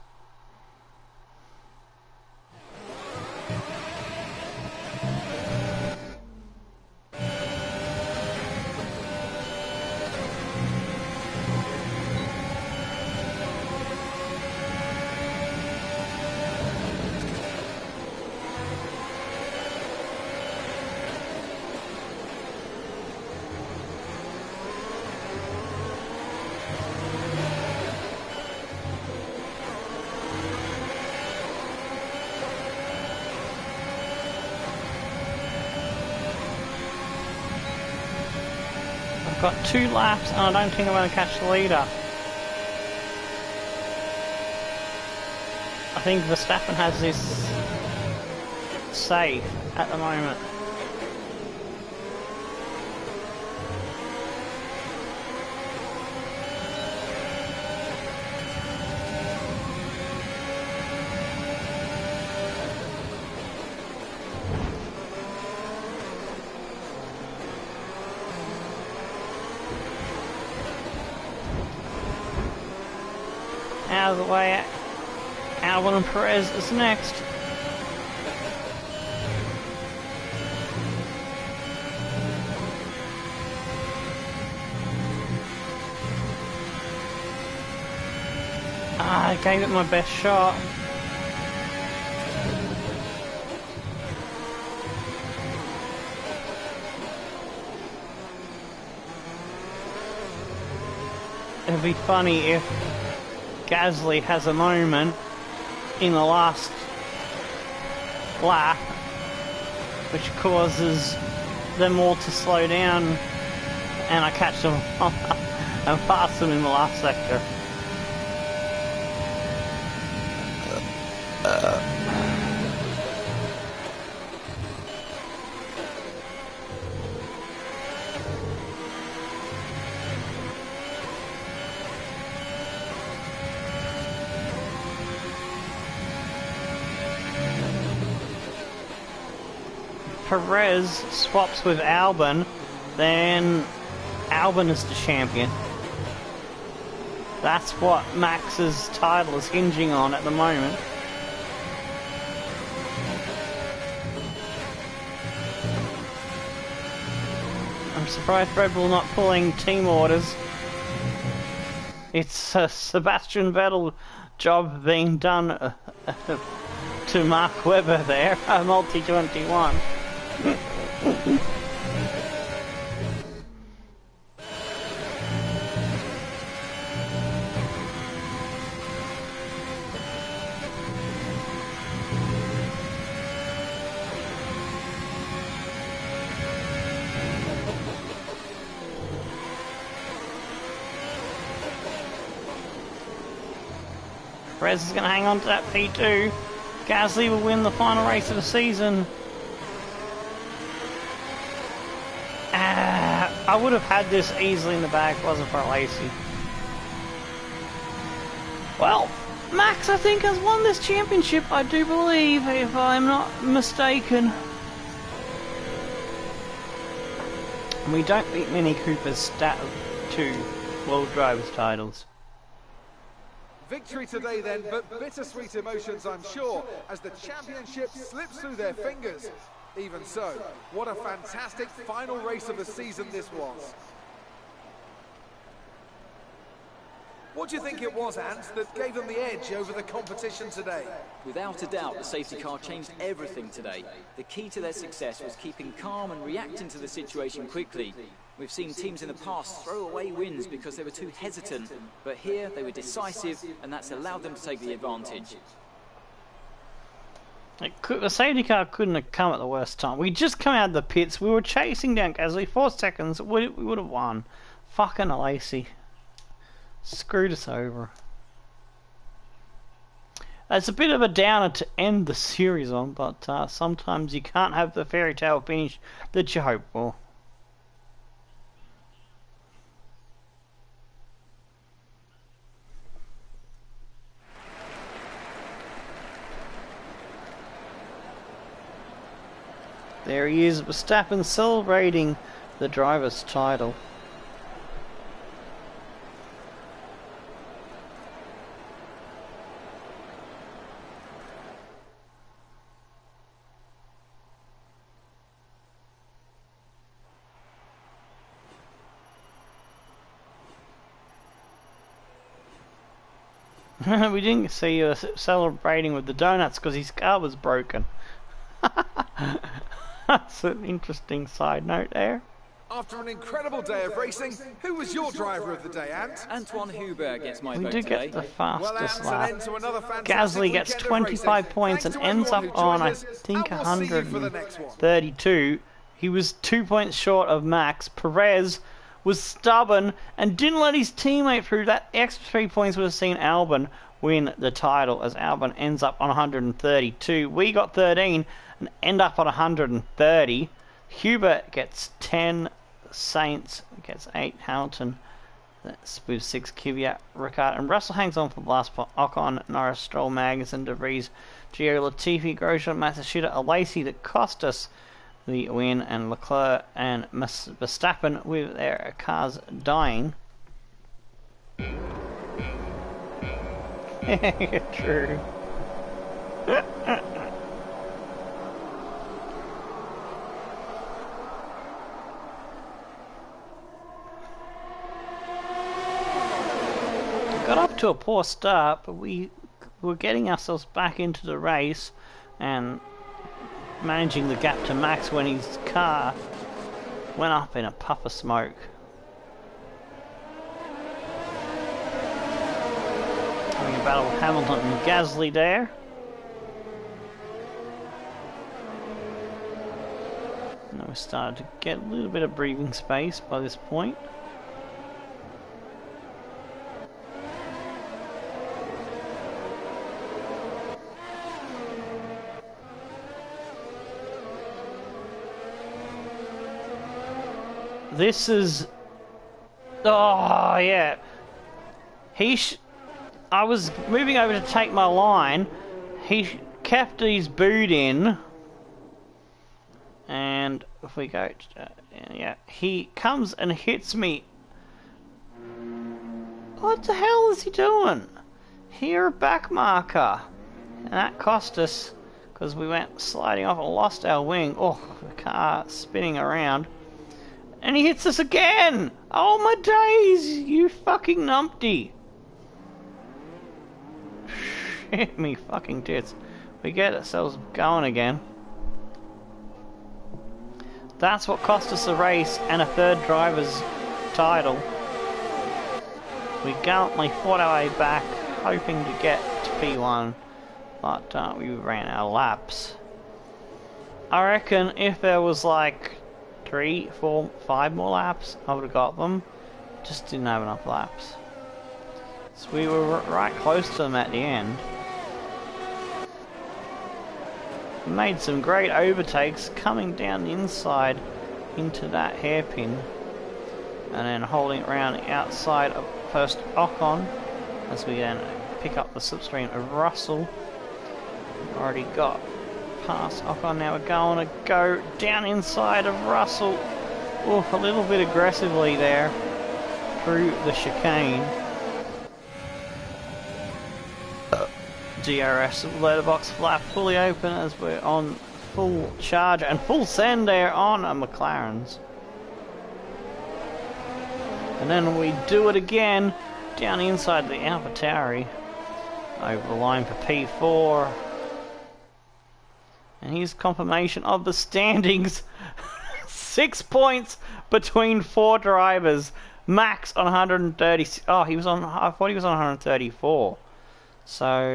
I've got 2 laps and I don't think I'm going to catch the leader. I think Verstappen has this safe at the moment. Out of the way, Albon and Perez is next. I gave it my best shot. It'd be funny if Gasly has a moment in the last lap which causes them all to slow down and I catch them and pass them in the last sector. Perez swaps with Albon, then Albon is the champion. That's what Max's title is hinging on at the moment. I'm surprised Red Bull not pulling team orders. It's a Sebastian Vettel job being done to Mark Webber there, a multi-21. Perez is going to hang on to that P2. Gasly will win the final race of the season. I would have had this easily in the bag if it wasn't for Lacey. Well, Max, I think, has won this championship, I do believe, if I'm not mistaken. We don't beat Mini Cooper's 2 World Drivers titles. Victory today then, but bittersweet emotions, I'm sure, as the championship slips through their fingers. Even so, what a fantastic final race of the season this was. What do you think it was, Ant, that gave them the edge over the competition today? Without a doubt, the safety car changed everything today. The key to their success was keeping calm and reacting to the situation quickly. We've seen teams in the past throw away wins because they were too hesitant, but here they were decisive, and that's allowed them to take the advantage. The safety car couldn't have come at the worst time. We just come out of the pits, we were chasing down Gasly 4 seconds, we would have won. Fucking Lacey. Screwed us over. It's a bit of a downer to end the series on, but sometimes you can't have the fairy tale finish that you hope for. There he is, Verstappen celebrating the driver's title. We didn't see you celebrating with the donuts because his car was broken. That's an interesting side note there. After an incredible day of racing, who was your driver of the day, Ant? Antoine Hubert gets my We vote do today. get the Well, fastest Ant, an lap. end to another fantastic Gasly gets weekend of racing. 25 points Thanks and to ends up everyone who on, joined I us, think, and we'll see you for the next one. 132. He was 2 points short of Max. Perez was stubborn and didn't let his teammate through. That extra 3 points would have seen Albon win the title, as Albon ends up on 132. We got 13 and end up on 130. Hubert gets 10. Saints gets 8. Hamilton, that's with 6. Kvyat, Ricciardo, and Russell hangs on for the last spot. Ocon, Norris, Stroll, Magnussen, De Vries, Gio, Latifi, Grosjean, Matsushita, Alesi that cost us the win, and Leclerc and Verstappen with their cars dying. True. Got up to a poor start, but we were getting ourselves back into the race and managing the gap to Max when his car went up in a puff of smoke. Having a battle with Hamilton and Gasly there. Now we started to get a little bit of breathing space by this point. This is... Oh, yeah. I was moving over to take my line. He kept his boot in. And if we go... yeah. He comes and hits me. What the hell is he doing? Here, a back marker. And that cost us, because we went sliding off and lost our wing. Oh, the car spinning around. And he hits us again! Oh my days, you fucking numpty! Shit me fucking tits. We get ourselves going again. That's what cost us a race and a third driver's title. We gallantly fought our way back, hoping to get to P1, but we ran out of laps. I reckon if there was like 3, 4, 5 more laps, I would have got them. Just didn't have enough laps. So we were right close to them at the end. We made some great overtakes coming down the inside into that hairpin. And then holding it around the outside of first Ocon as we then pick up the slipstream of Russell. We've already got past Ocon, now we're going to go down inside of Russell. Oof, a little bit aggressively there through the chicane. DRS letterbox flap fully open as we're on full charge and full send there on a McLaren's. And then we do it again down inside the AlphaTauri over the line for P4. And here's confirmation of the standings. 6 points between 4 drivers. Max on 130. Oh, he was on. I thought he was on 134. So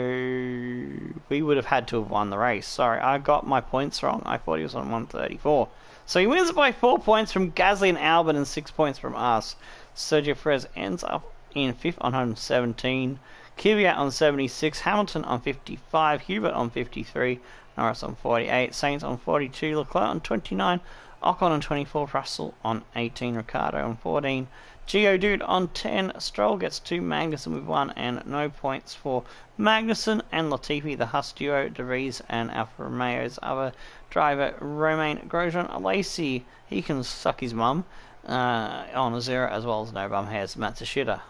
we would have had to have won the race. Sorry, I got my points wrong. I thought he was on 134. So he wins by 4 points from Gasly and Albon and 6 points from us. Sergio Perez ends up in 5th on 117. Kvyat on 76. Hamilton on 55. Hubert on 53. Norris on 48, Sainz on 42, Leclerc on 29, Ocon on 24, Russell on 18, Ricciardo on 14, Geodude on 10, Stroll gets 2, Magnussen with 1, and no points for Magnussen and Latifi, the Haas duo, De Vries and Alfa Romeo's other driver, Romain Grosjean. Alesi, he can suck his mum on a 0, as well as no bum hairs, Matsushita.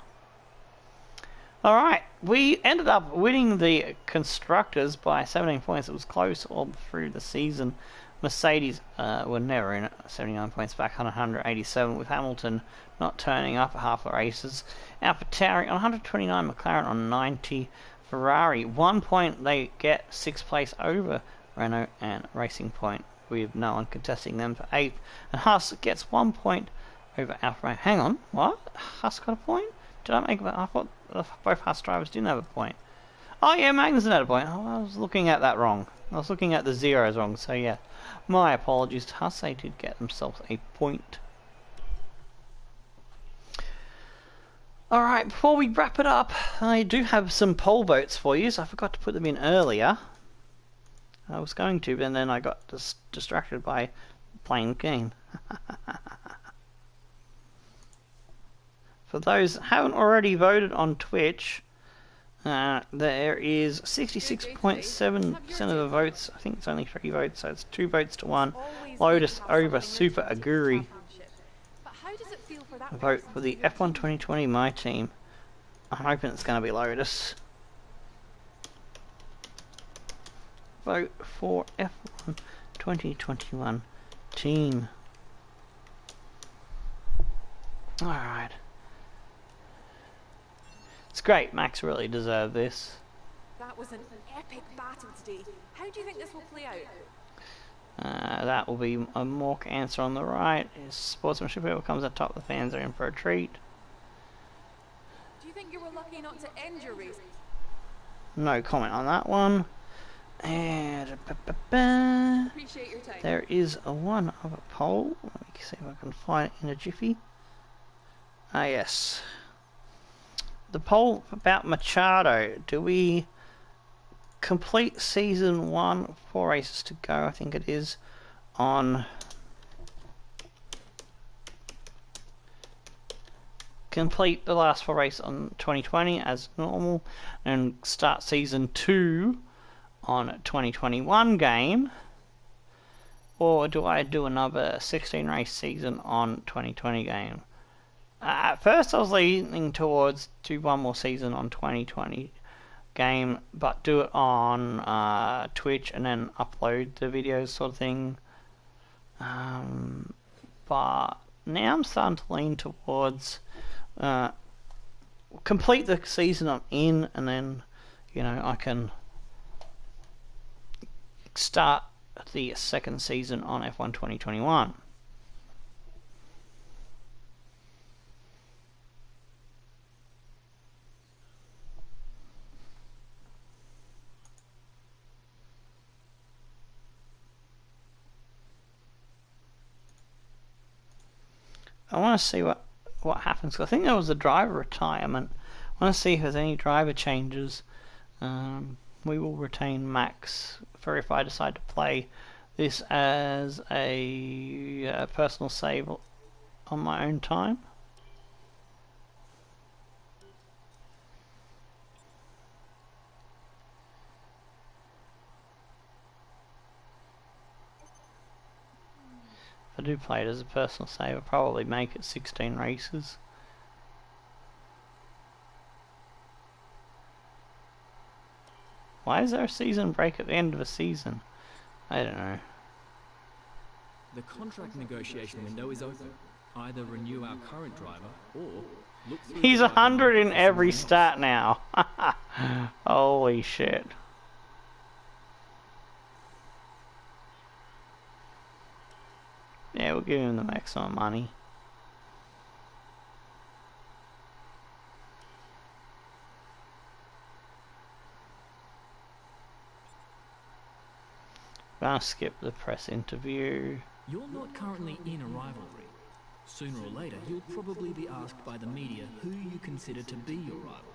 Alright, we ended up winning the Constructors by 17 points. It was close all through the season. Mercedes were never in it, 79 points back on 187, with Hamilton not turning up at half the races. AlphaTauri on 129, McLaren on 90, Ferrari 1 point, they get 6th place over Renault and Racing Point, with no one contesting them for 8th. And Haas gets 1 point over Alfa Romeo. Hang on, what? Haas got a point? Did I make that? I thought both Haas drivers didn't have a point. Oh yeah, Magnussen had a point. Oh, I was looking at that wrong. I was looking at the zeros wrong, so yeah. My apologies to Haas, they did get themselves a point. Alright, before we wrap it up, I do have some pole votes for you, so I forgot to put them in earlier. I was going to, but then I got distracted by playing the game. For those who haven't already voted on Twitch, there is 66.7% of the votes. I think it's only 3 votes, so it's 2 votes to 1. Lotus over Super Aguri. Vote for the F1 2020 My Team. I'm hoping it's going to be Lotus. Vote for F1 2021 Team. Alright. It's great, Max really deserved this. That was an epic battle today. How do you think this will play out? That will be a Mork answer on the right. Is sportsmanship, whoever comes at top, the fans are in for a treat. Do you think you were lucky not to end your race? No comment on that one. And Appreciate your time. there is one other poll. Let me see if I can find it in a jiffy. Ah yes. The poll about Machado. Do we complete season 1, 4 races to go, I think it is, on complete the last 4 races on 2020 as normal and start season 2 on 2021 game, or do I do another 16 race season on 2020 game? At first I was leaning towards do one more season on 2020 game, but do it on Twitch and then upload the videos sort of thing. But now I'm starting to lean towards complete the season I'm in, and then, you know, I can start the second season on F1 2021. I want to see what happens. I think there was a driver retirement. I want to see if there's any driver changes. We will retain Max for if I decide to play this as a personal save on my own time. If I do play it as a personal save, I'll probably make it 16 races. Why is there a season break at the end of a season? I don't know. The contract negotiation window is open. Either renew our current driver or look through. He's 100 in every stat now. Holy shit. Yeah, we'll give him the maximum money. Gonna skip the press interview. You're not currently in a rivalry. Sooner or later, you'll probably be asked by the media who you consider to be your rival.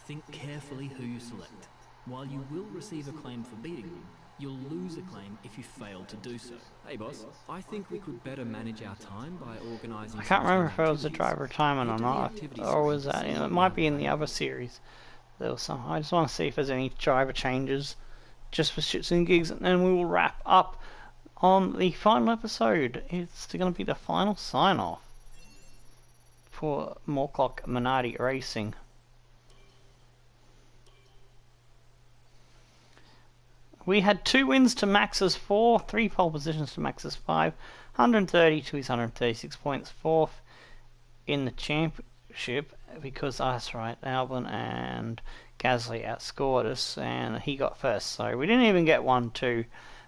Think carefully who you select. While you will receive acclaim for beating them, you'll lose acclaim if you fail to do so. Hey boss, I think we could better manage our time by organising... I can't remember if it was a driver retirement or not, or was that, it might be in the other series. There was some. I just want to see if there's any driver changes, just for shits and gigs, and then we will wrap up on the final episode. It's going to be the final sign-off for Morklock Minardi Racing. We had 2 wins to Max's 4, 3 pole positions to Max's 5, 130 to his 136 points, 4th in the championship because that's right, Albon and Gasly outscored us and he got first. So we didn't even get 1-2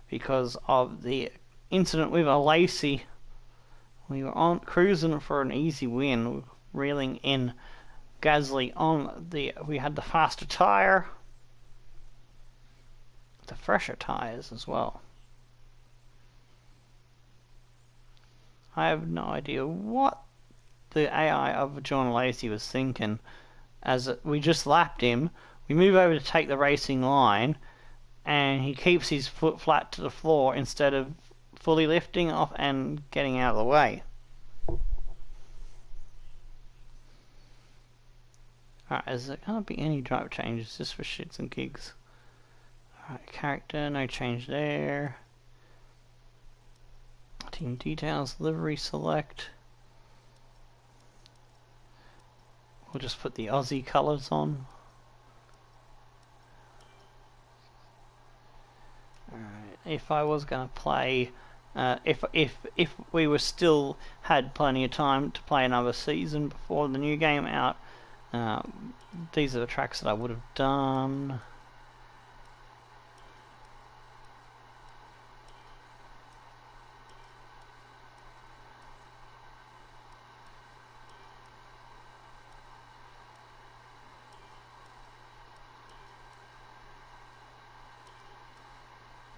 because of the incident with a Lacey. We were on cruising for an easy win, reeling in Gasly on the. We had the faster tyre, the fresher tyres as well. I have no idea what the AI of John Lacey was thinking. As we just lapped him, we move over to take the racing line, and he keeps his foot flat to the floor instead of fully lifting off and getting out of the way. Alright, is there going to be any driver changes just for shits and gigs? Alright, character, no change there. Team details, livery select. We'll just put the Aussie colours on. Alright, if I was going to play, if we were still had plenty of time to play another season before the new game out, these are the tracks that I would have done.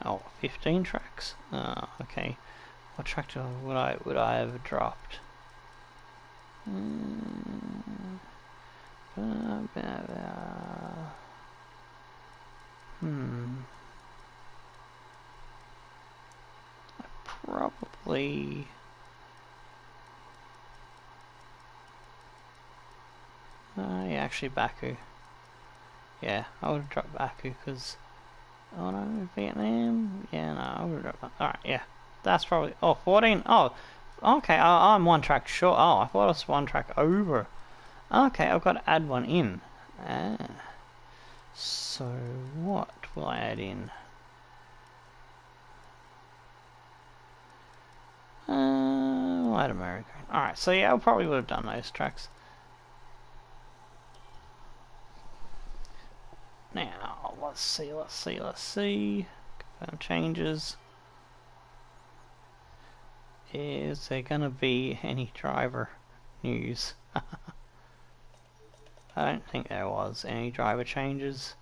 Oh, 15 tracks? Okay. What track would I have dropped? Probably. Yeah, actually Baku. Yeah, I would have dropped Baku because. Oh no, Vietnam? Yeah, no, I would have dropped that. Alright, yeah. That's probably. Oh, 14. Oh, okay, I'm 1 track short. Oh, I thought it was 1 track over. Okay, I've got to add 1 in. So, what will I add in? I'll add America. Alright, so yeah, I probably would have done those tracks. Now, let's see. Confirm changes. Is there gonna be any driver news? I don't think there was any driver changes.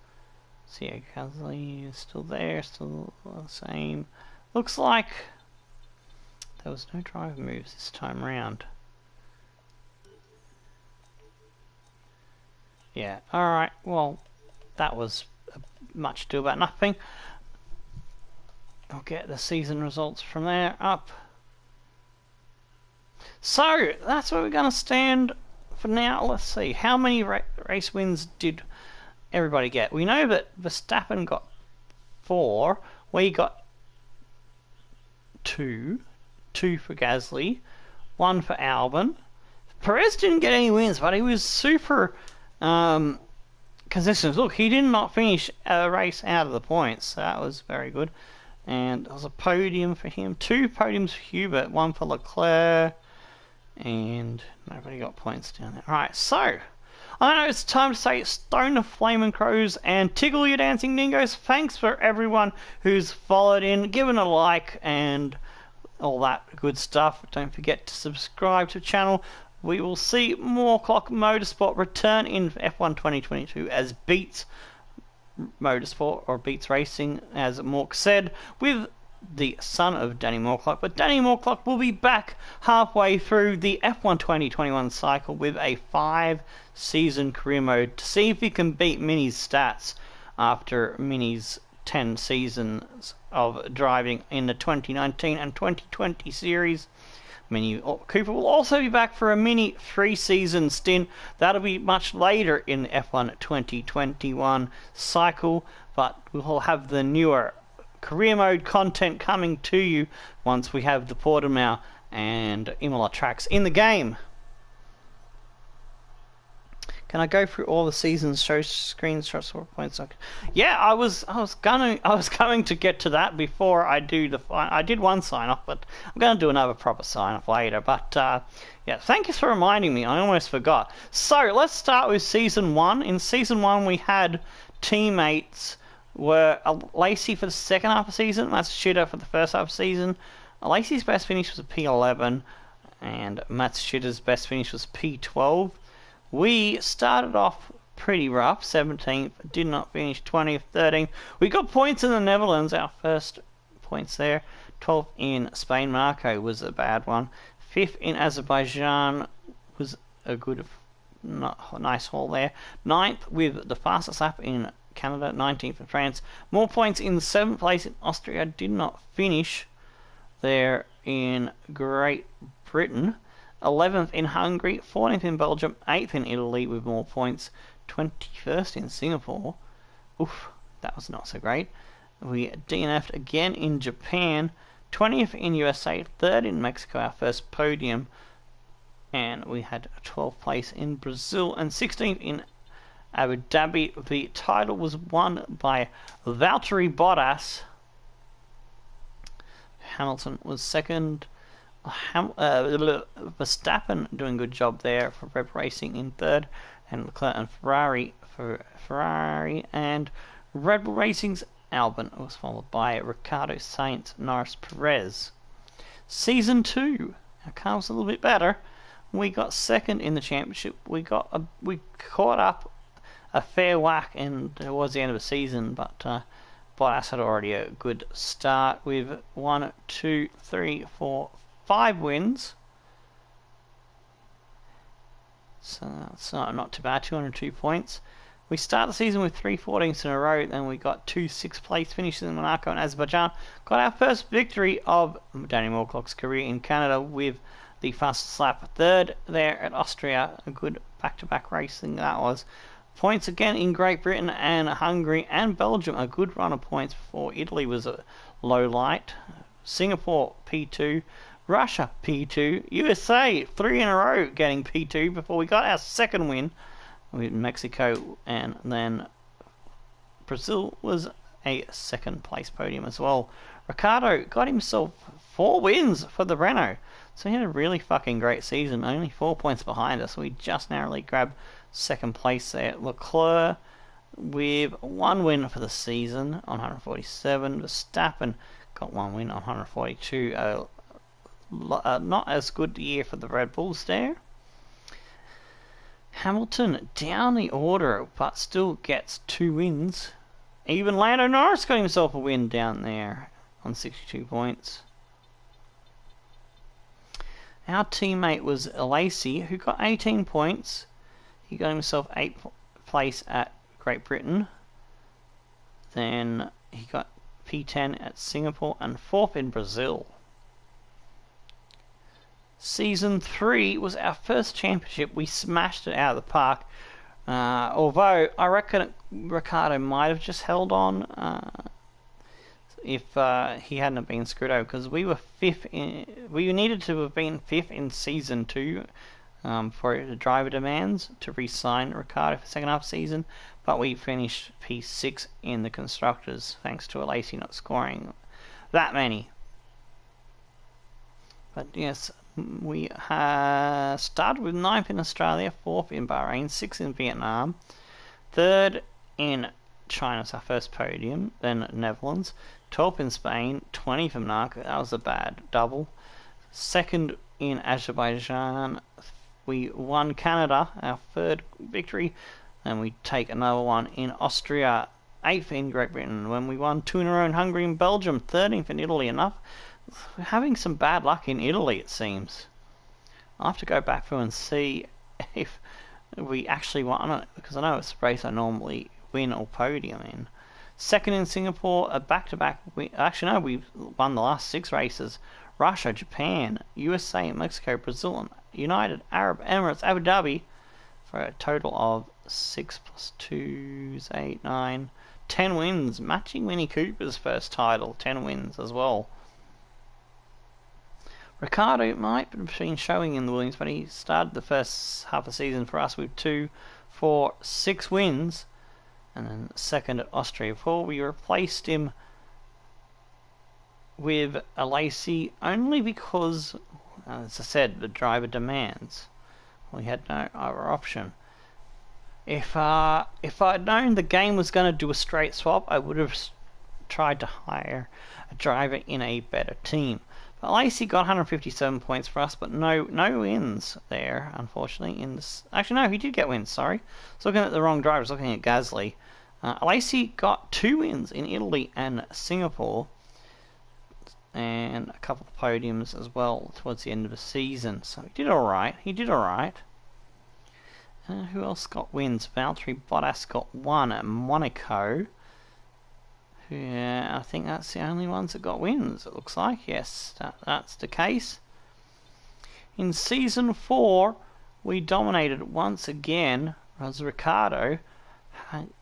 See, Gasly is still there, still the same. Looks like there was no driver moves this time round. Yeah, alright, well, that was much ado about nothing. I'll get the season results from there up. So, that's where we're going to stand for now. Let's see, how many race wins did everybody get? We know that Verstappen got 4, we got 2 for Gasly, 1 for Albon. Perez didn't get any wins, but he was super consistent. Look, he did not finish a race out of the points, so that was very good. And there was a podium for him, 2 podiums for Hubert, 1 for Leclerc, and nobody got points down there. Alright, so I know it's time to say stone the flaming crows and tickle your dancing dingoes. Thanks for everyone who's followed in, given a like and all that good stuff. Don't forget to subscribe to the channel. We will see Morklock Motorsport return in F1 2022 as Beats Motorsport, or Beats Racing, as Mork said, with the son of Danny Morklock. But Danny Morklock will be back halfway through the F1 2021 cycle with a 5-season career mode to see if he can beat Mini's stats after Mini's 10 seasons of driving in the 2019 and 2020 series. Mini Cooper will also be back for a mini 3-season stint. That'll be much later in the F1 2021 cycle, but we'll have the newer career mode content coming to you once we have the Portimao and Imola tracks in the game. Can I go through all the seasons, show screenshots or points? Yeah, I was going to get to that before I do the I did one sign off, but I'm going to do another proper sign off later. But yeah, thank you for reminding me. I almost forgot. So let's start with season 1. In season 1, we had teammates were Lacey for the second half of the season, Matsushita for the first half of the season. Lacey's best finish was a P11, and Matsushita's best finish was P12. We started off pretty rough, 17th, did not finish 20th, 13th. We got points in the Netherlands, our first points there. 12th in Spain, Monaco was a bad one. 5th in Azerbaijan was a good, nice haul there. 9th with the fastest lap in Canada, 19th in France. More points in 7th place in Austria, did not finish there in Great Britain. 11th in Hungary, 14th in Belgium, 8th in Italy with more points, 21st in Singapore. Oof, that was not so great. We DNF'd again in Japan, 20th in USA, 3rd in Mexico, our first podium, and we had 12th place in Brazil, and 16th in Abu Dhabi. The title was won by Valtteri Bottas. Hamilton was second. Verstappen doing a good job there for Red Racing in third, and Leclerc and Ferrari for Ferrari, and Red Bull Racing's Albon was followed by Ricciardo, Sainz, Norris, Perez. Season 2, our car was a little bit better. We got second in the championship. We caught up a fair whack, and it was the end of the season, but Bottas had already a good start with 1, 2, 3, 4, 5 wins. So that's not too bad, 202 points. We start the season with 3 14ths in a row, then we got 2 6th place finishes in Monaco and Azerbaijan. Got our first victory of Danny Morklock's career in Canada with the fastest lap. 3rd there at Austria, a good back-to-back racing that was. Points again in Great Britain and Hungary and Belgium, a good run of points before Italy was a low light. Singapore P2, Russia P2, USA 3 in a row getting P2 before we got our second win with Mexico, and then Brazil was a second place podium as well. Ricciardo got himself 4 wins for the Renault, so he had a really fucking great season, only 4 points behind us. We just narrowly grabbed second place there. Leclerc with 1 win for the season on 147. Verstappen got 1 win on 142. Not as good year for the Red Bulls there. Hamilton down the order, but still gets 2 wins. Even Lando Norris got himself a win down there on 62 points. Our teammate was Lacey, who got 18 points. He got himself 8th place at Great Britain. Then he got P10 at Singapore and 4th in Brazil. Season 3 was our first championship. We smashed it out of the park. Although I reckon Ricciardo might have just held on if he hadn't been screwed over, because we were 5th. We needed to have been 5th in season 2 for the driver demands to re-sign Ricciardo for second half season, but we finished P6 in the constructors thanks to Lacey not scoring that many. But yes, we started with 9th in Australia, 4th in Bahrain, 6th in Vietnam, 3rd in China was our first podium, then Netherlands, 12th in Spain, 20th in Monaco, that was a bad double, 2nd in Azerbaijan. We won Canada, our 3rd victory, and we take another one in Austria, 8th in Great Britain, when we won 2 in a row in Hungary and Belgium, 13th in Italy. We're having some bad luck in Italy, it seems. I'll have to go back through and see if we actually won it, because I know it's a race I normally win or podium in. 2nd in Singapore, a back-to-back win. Actually, no, we've won the last 6 races. Russia, Japan, USA, Mexico, Brazil, and United Arab Emirates, Abu Dhabi, for a total of 6 plus 2's 8, 9, 10 wins, matching Winnie Cooper's first title, 10 wins as well. Ricciardo might have been showing in the Williams, but he started the first half of the season for us with 2 for 6 wins, and then second at Austria 4. We replaced him with a Lacey only because, as I said, the driver demands. We had no other option. If I'd known the game was going to do a straight swap, I would have tried to hire a driver in a better team. But Lacey got 157 points for us, but no wins there, unfortunately. Actually, no, he did get wins. Sorry, I was looking at the wrong driver. I was looking at Gasly. Lacey got 2 wins in Italy and Singapore, and a couple of podiums as well towards the end of the season. So he did all right. Who else got wins? Valtteri Bottas got 1 at Monaco. Yeah, I think that's the only ones that got wins, it looks like. Yes, that's the case. In Season 4, we dominated once again, as Ricciardo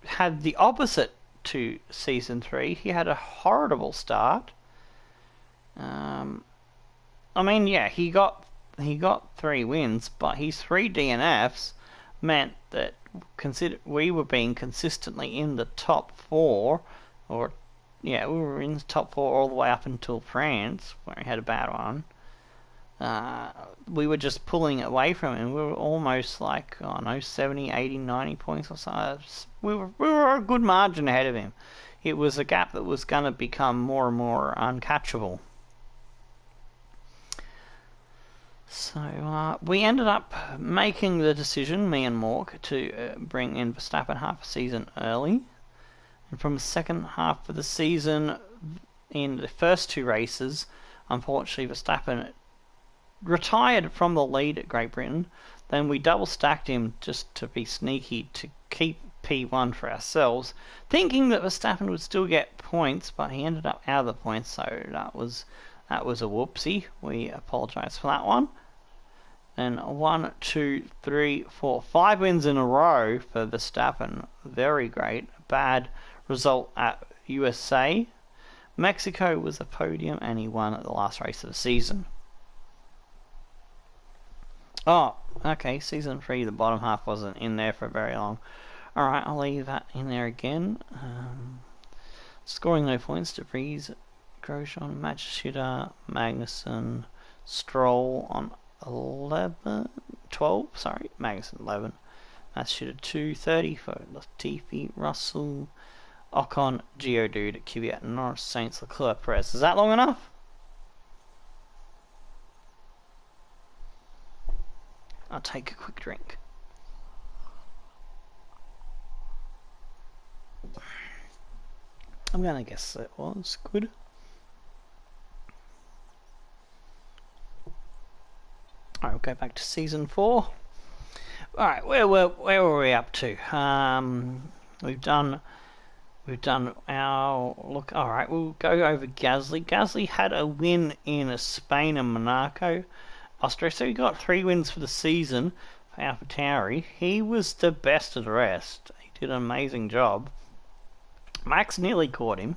had the opposite to Season 3. He had a horrible start. I mean, yeah, he got 3 wins, but his 3 DNFs meant that we were being consistently in the top 4, we were in the top 4 all the way up until France, where he had a bad one. We were just pulling away from him. We were almost like, 70, 80, 90 points or so. We were a good margin ahead of him. It was a gap that was going to become more and more uncatchable. So we ended up making the decision, me and Mork, to bring in Verstappen half a season early. And from the second half of the season, in the first 2 races, unfortunately Verstappen retired from the lead at Great Britain. Then we double stacked him just to be sneaky to keep P1 for ourselves, thinking that Verstappen would still get points, but he ended up out of the points, so that was a whoopsie. We apologise for that one. And 1, 2, 3, 4, 5 wins in a row for Verstappen. Very great. Bad result at USA. Mexico was a podium, and he won at the last race of the season. Oh, okay, Season 3, the bottom half wasn't in there for very long. Alright, I'll leave that in there again. Scoring no points, De Vries, Grosjean, Matsushita, Magnussen, Stroll on 12, Magnussen 11. Matsushita 230 for Latifi, Russell, Ocon, Geodude, Kvyat, Norris, Sainz, Leclerc, Perez. Is that long enough? I'll take a quick drink. I'm gonna guess that was good. Alright, we'll go back to Season 4. Alright, where were we up to? We've done our look. Alright, we'll go over Gasly. Gasly had a win in Spain and Monaco, Austria, so he got 3 wins for the season for AlphaTauri. He was the best of the rest. He did an amazing job. Max nearly caught him.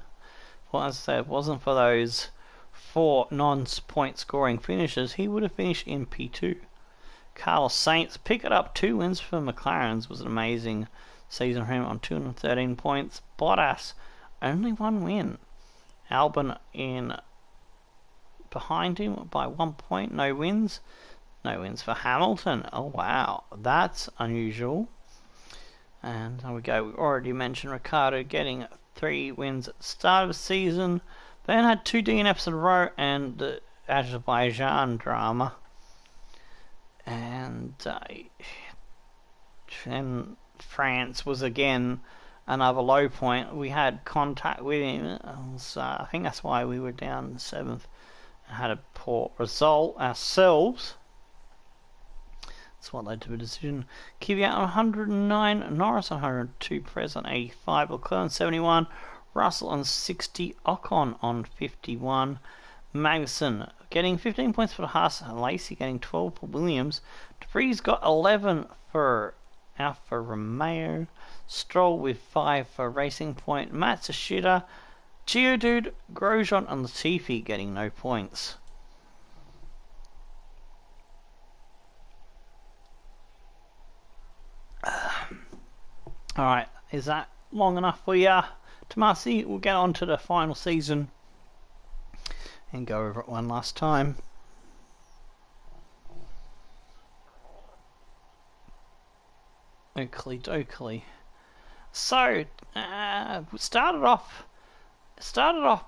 Well, as I said, if it wasn't for those 4 non-point scoring finishes, he would have finished in P2. Carlos Sainz picked up 2 wins for McLaren's. Was an amazing season for him on 213 points. Bottas only 1 win. Albon in behind him by 1 point. No wins. No wins for Hamilton. Oh wow, that's unusual. And there we go. We already mentioned Ricciardo getting 3 wins at the start of the season. Then had 2 DNFs in a row and the Azerbaijan drama. And then France was again another low point. We had contact with him, so I think that's why we were down 7th and had a poor result ourselves. That's what led to the decision. Kvyat on 109, Norris on 102, Perez on 85, Leclerc on 71, Russell on 60, Ocon on 51, Magnussen getting 15 points for the Haas, and Lacey getting 12 for Williams. De Vries got 11 for Alfa Romeo, Stroll with 5 for Racing Point, Matsushita, Geodude, Grosjean and Latifi getting no points. Alright, is that long enough for you, Tomasi? We'll get on to the final season and go over it one last time. Oakley dokley. So, started off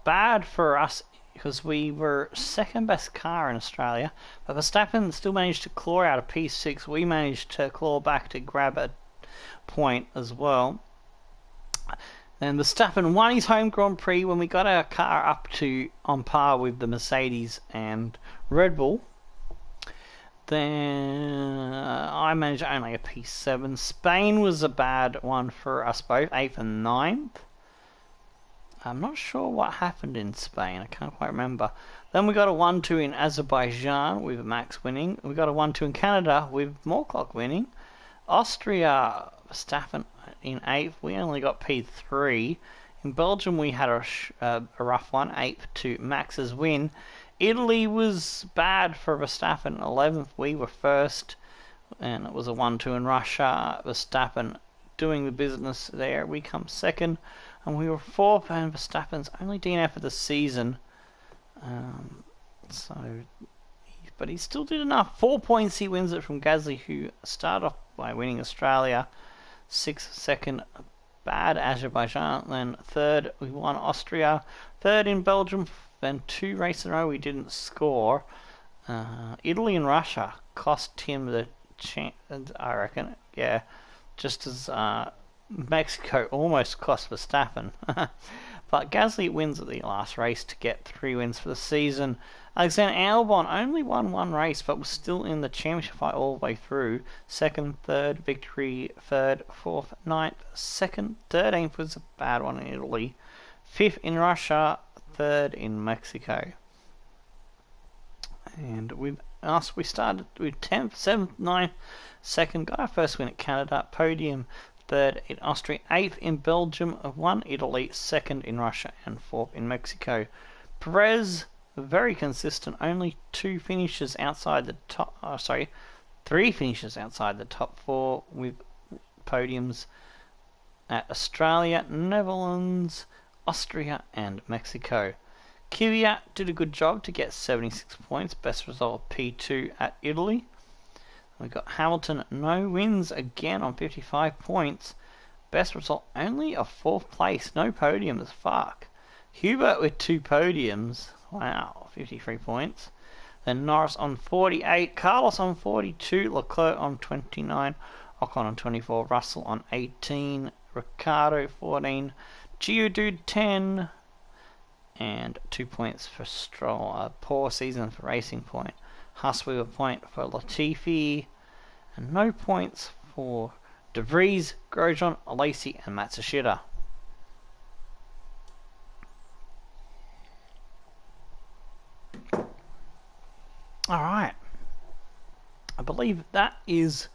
bad for us because we were second best car in Australia, but Verstappen still managed to claw out a P6. We managed to claw back to grab a point as well. Then Verstappen won his home Grand Prix when we got our car up to on par with the Mercedes and Red Bull. Then I managed only a P7. Spain was a bad one for us both, 8th and 9th. I'm not sure what happened in Spain, I can't quite remember. Then we got a 1-2 in Azerbaijan with Max winning. We got a 1-2 in Canada with Morklock winning. Austria, Verstappen in 8th, we only got P3. In Belgium we had a rough one, 8th to Max's win. Italy was bad for Verstappen, 11th, we were 1st, and it was a 1-2 in Russia. Verstappen doing the business there, we come 2nd, and we were 4th, and Verstappen's only DNF of the season. But he still did enough. 4 points he wins it from Gasly, who started off by winning Australia. 6th, 2nd, bad Azerbaijan. Then 3rd, we won Austria. 3rd in Belgium. Then 2 races in a row we didn't score. Italy and Russia cost him the chance, I reckon. Yeah, just as Mexico almost cost Verstappen. But Gasly wins at the last race to get 3 wins for the season. Alexander Albon only won 1 race, but was still in the championship fight all the way through. 2nd, 3rd, victory, 3rd, 4th, 9th, 2nd, 13th was a bad one in Italy. 5th in Russia, 3rd in Mexico. And with us, we started with 10th, 7th, 9th, 2nd, got our first win at Canada, podium, 3rd in Austria, 8th in Belgium, 1 Italy, 2nd in Russia, and 4th in Mexico. Perez, very consistent, only 2 finishes outside the top, 3 finishes outside the top 4 with podiums at Australia, Netherlands, Austria and Mexico. Kvyat did a good job to get 76 points, best result P2 at Italy. We got Hamilton, no wins again on 55 points, best result only a 4th place, no podiums, fuck. Hubert with 2 podiums, wow, 53 points. Then Norris on 48, Carlos on 42, Leclerc on 29, Ocon on 24, Russell on 18, Ricciardo 14, Geodude 10, and 2 points for Stroll. A poor season for Racing Point. Haas with a point for Latifi, and no points for De Vries, Grosjean, Alesi, and Matsushita. Alright, I believe that is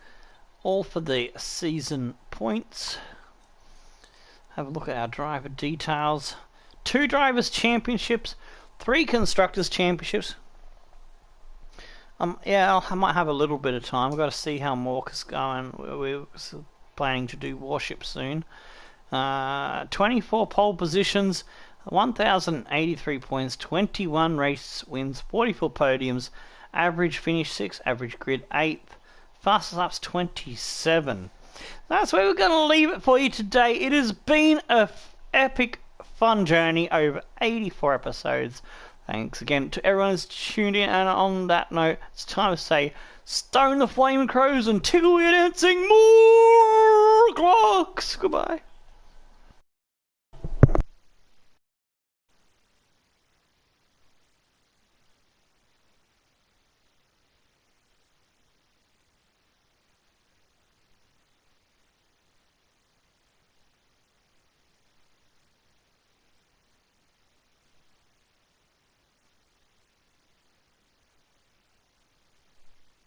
all for the season points. Have a look at our driver details. 2 drivers championships, 3 constructors championships. Yeah, I might have a little bit of time. We've got to see how Mork's going. We're planning to do Warship soon. 24 pole positions, 1,083 points, 21 race wins, 44 podiums, average finish 6, average grid 8th, fastest laps 27. That's where we're going to leave it for you today. It has been a epic, fun journey over 84 episodes. Thanks again to everyone who's tuned in, and on that note, it's time to say, stone the flaming crows and tickle your dancing Morklocks! Goodbye.